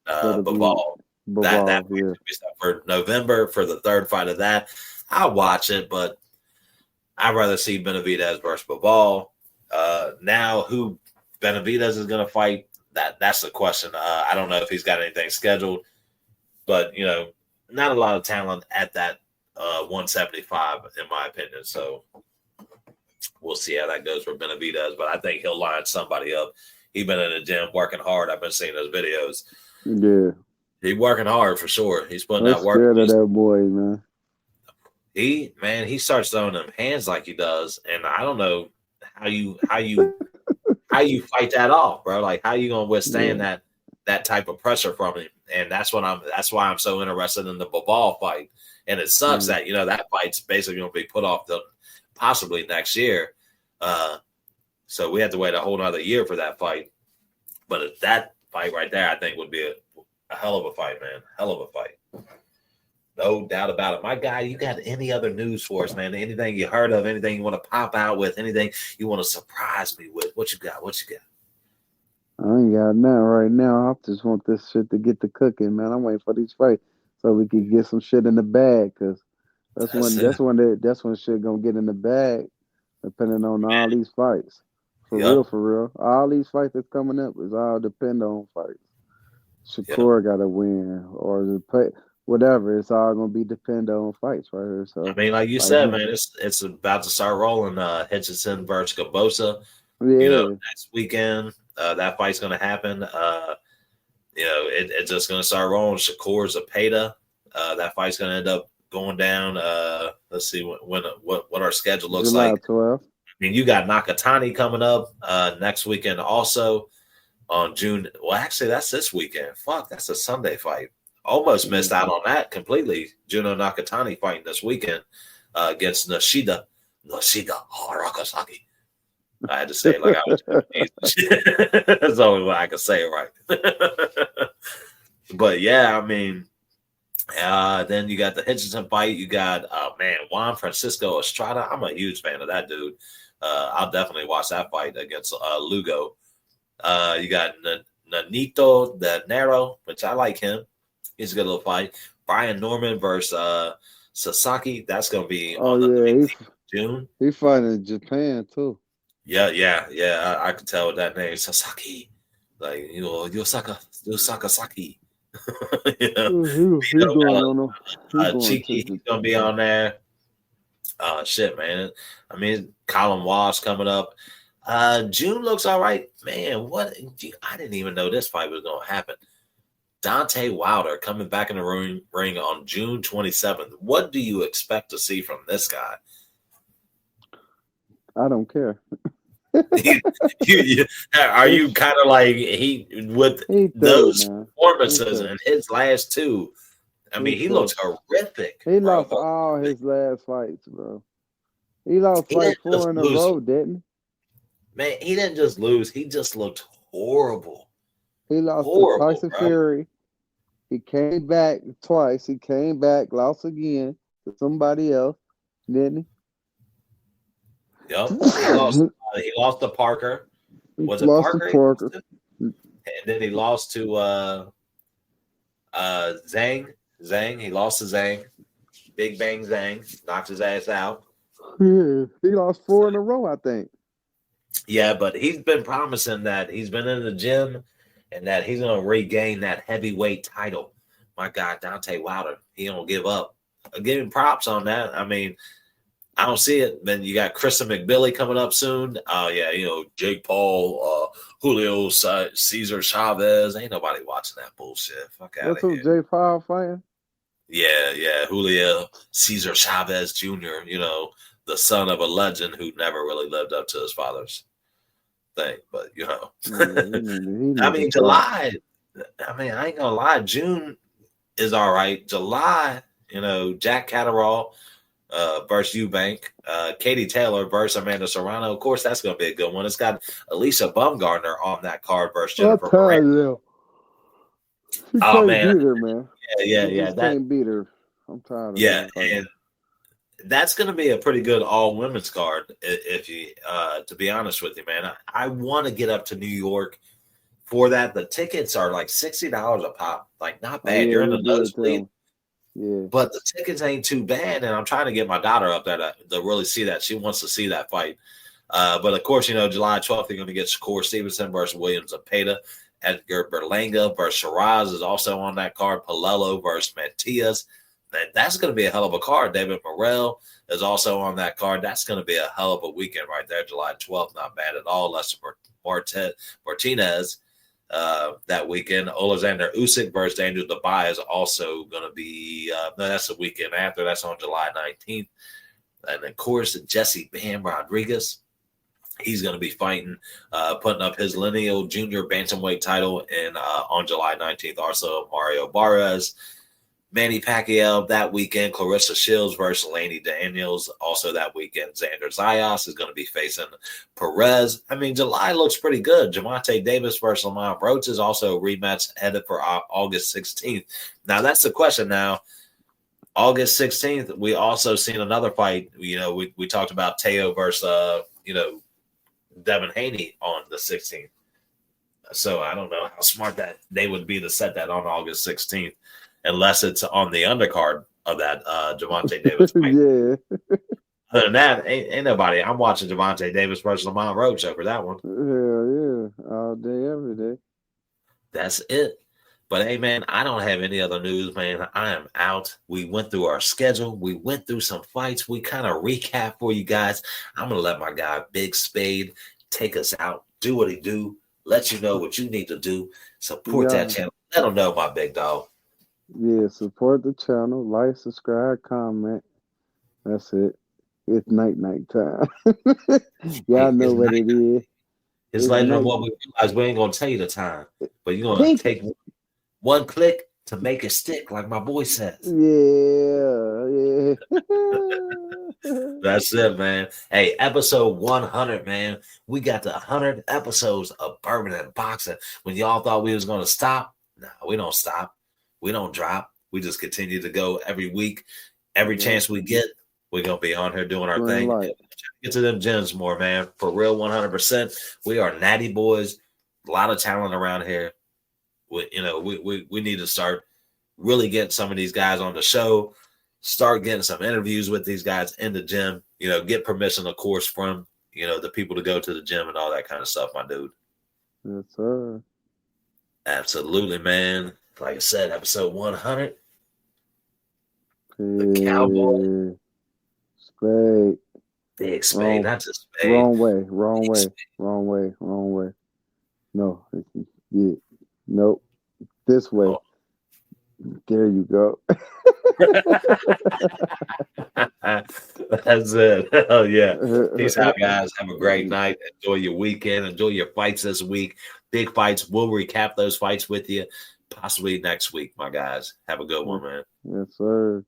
Bivol. That fight will be set for November for the third fight of that. I'll watch it, but I'd rather see Benavidez versus Bivol. Now, who Benavidez is going to fight, that's the question. I don't know if he's got anything scheduled, but, not a lot of talent at that 175, in my opinion. So we'll see how that goes for Benavidez, but I think he'll line somebody up. He's been in the gym working hard. I've been seeing those videos. Yeah. He's working hard for sure. He's putting that work. I'm scared of that boy, man. He starts throwing them hands like he does, and I don't know how you fight that off, bro. Like how you gonna withstand that type of pressure from him? And that's why I'm so interested in the Bivol fight. And it sucks that that fight's basically gonna be put off to possibly next year. So we have to wait a whole nother year for that fight. But that fight right there, I think would be a hell of a fight, man. Hell of a fight. No doubt about it. My guy, you got any other news for us, man? Anything you heard of, anything you want to pop out with, anything you want to surprise me with? What you got? I ain't got nothing right now. I just want this shit to get to cooking, man. I'm waiting for these fights. so we could get some shit in the bag. Cause That's it. that's when shit gonna get in the bag, depending on all these fights. For real, Yep. for real. All these fights that's coming up is all depend on fights. Yep. Shakur got to win, or the play, whatever. It's all gonna be depend on fights right here. I So, mean, like you like, said, man, it's about to start rolling. Hitchinson versus Gabosa. yeah, Next weekend, that fight's going to happen. It's just going to start rolling. Shakur Zapata. That fight's going to end up going down. Let's see what our schedule looks July like. 12th. I mean, you got Nakatani coming up next weekend also on June. Well, actually, that's this weekend. Fuck, that's a Sunday fight. Almost missed out on that completely. Juno Nakatani fighting this weekend against Nishida Harakasaki. I had to say it like I was Japanese. That's the only way I can say it right. But yeah, I mean, then you got the Hitchinson fight. You got Juan Francisco Estrada. I'm a huge fan of that dude. I'll definitely watch that fight against Lugo. You got Nanito De Nero, which I like him. He's a good little fight. Brian Norman versus Sasaki. That's going to be on the 19th of June. He fighting in Japan too. Yeah. I can tell with that name, Sasaki. Like, Yosaka Saki. He's going Cheeky, he's going to be on there. Shit, man. I mean, Colin Walsh coming up. June looks all right. Man, I didn't even know this fight was going to happen. Dante Wilder coming back in the ring on June 27th. What do you expect to see from this guy? I don't care. Are you kind of like those performances and his last two? I mean, he looks horrific. He lost all his last fights, bro. He lost like 4 in a row, didn't he? Man, he didn't just lose. He just looked horrible. He lost to Tyson Fury. He came back twice. He came back, lost again to somebody else, didn't he? Yep. He lost to Parker. Was it Parker? And then he lost to Zhang. He lost to Zhang. Big Bang Zhang. Knocked his ass out. Yeah. He lost 4 in a row, I think. Yeah, but he's been promising that he's been in the gym and that he's going to regain that heavyweight title. My God, Dante Wilder, he don't give up. I give him props on that. I mean, I don't see it. Then you got Kristen McBilly coming up soon. Oh, yeah, Jake Paul, Julio Cesar Chavez. Ain't nobody watching that bullshit. Fuck out of here. That's who Jake Paul fighting? Yeah. Julio Cesar Chavez Jr., the son of a legend who never really lived up to his father's thing. But, I mean, July, I ain't going to lie. June is all right. July, Jack Catterall versus Eubank, Katie Taylor versus Amanda Serrano. Of course, that's going to be a good one. It's got Alicia Bumgarner on that card versus Jennifer Moreno. She can't beat her, man. Yeah. Can't beat her. I'm tired of that. Yeah, and that's going to be a pretty good all women's card. If you, to be honest with you, man, I want to get up to New York for that. The tickets are like $60 a pop. Like, not bad. You're in the nosebleed. Yeah. But the tickets ain't too bad, and I'm trying to get my daughter up there to really see that. She wants to see that fight. But, of course, July 12th, you're going to get Shakur Stevenson versus William Zapata. Edgar Berlanga versus Shiraz is also on that card. Palello versus Matias. That's going to be a hell of a card. David Morrell is also on that card. That's going to be a hell of a weekend right there. July 12th, not bad at all. Lester Martinez that weekend. Alexander Usyk versus Daniel Dubai is also going to be that's the weekend after. That's on July 19th. And, of course, Jesse Bam Rodriguez. He's going to be fighting, putting up his lineal junior bantamweight title on July 19th. Also, Mario Barres. Manny Pacquiao that weekend. Clarissa Shields versus Laney Daniels. Also that weekend, Xander Zayas is going to be facing Perez. I mean, July looks pretty good. Javante Davis versus Lamont Roach is also a rematch headed for August 16th. Now, that's the question now. August 16th, we also seen another fight. We talked about Teo versus, Devin Haney on the 16th. So I don't know how smart that they would be to set that on August 16th. unless it's on the undercard of that Gervonta Davis fight. Yeah. Other than that, ain't nobody. I'm watching Gervonta Davis versus Lamont Roadshow for that one. Hell yeah. All day, every day. That's it. But hey, man, I don't have any other news, man. I am out. We went through our schedule. We went through some fights. We kind of recap for you guys. I'm going to let my guy, Big Spade, take us out. Do what he do. Let you know what you need to do. Support that channel. Let them know, my big dog. Yeah, support the channel. Like, subscribe, comment. That's it. It's night time. Y'all know what it is. It's later than what we realize. We ain't going to tell you the time. But you're going to take one click to make it stick, like my boy says. Yeah. That's it, man. Hey, episode 100, man. We got the 100 episodes of Bourbon and Boxing. When y'all thought we was going to stop, no, we don't stop. We don't drop. We just continue to go every week. Every chance we get, we're going to be on here doing our thing. Get to them gems more, man. For real, 100%. We are natty boys. A lot of talent around here. We need to start really getting some of these guys on the show, start getting some interviews with these guys in the gym, get permission, of course, from, the people to go to the gym and all that kind of stuff, my dude. Yes, sir. Absolutely, man. Like I said, episode 100. The Cowboy. Spade. Big Spade, not just Spade. Wrong way. No. Yeah. Nope. This way. Oh. There you go. That's it. Hell yeah. Peace out, guys. Have a great night. Enjoy your weekend. Enjoy your fights this week. Big fights. We'll recap those fights with you possibly next week, my guys. Have a good one, man. Yes, sir.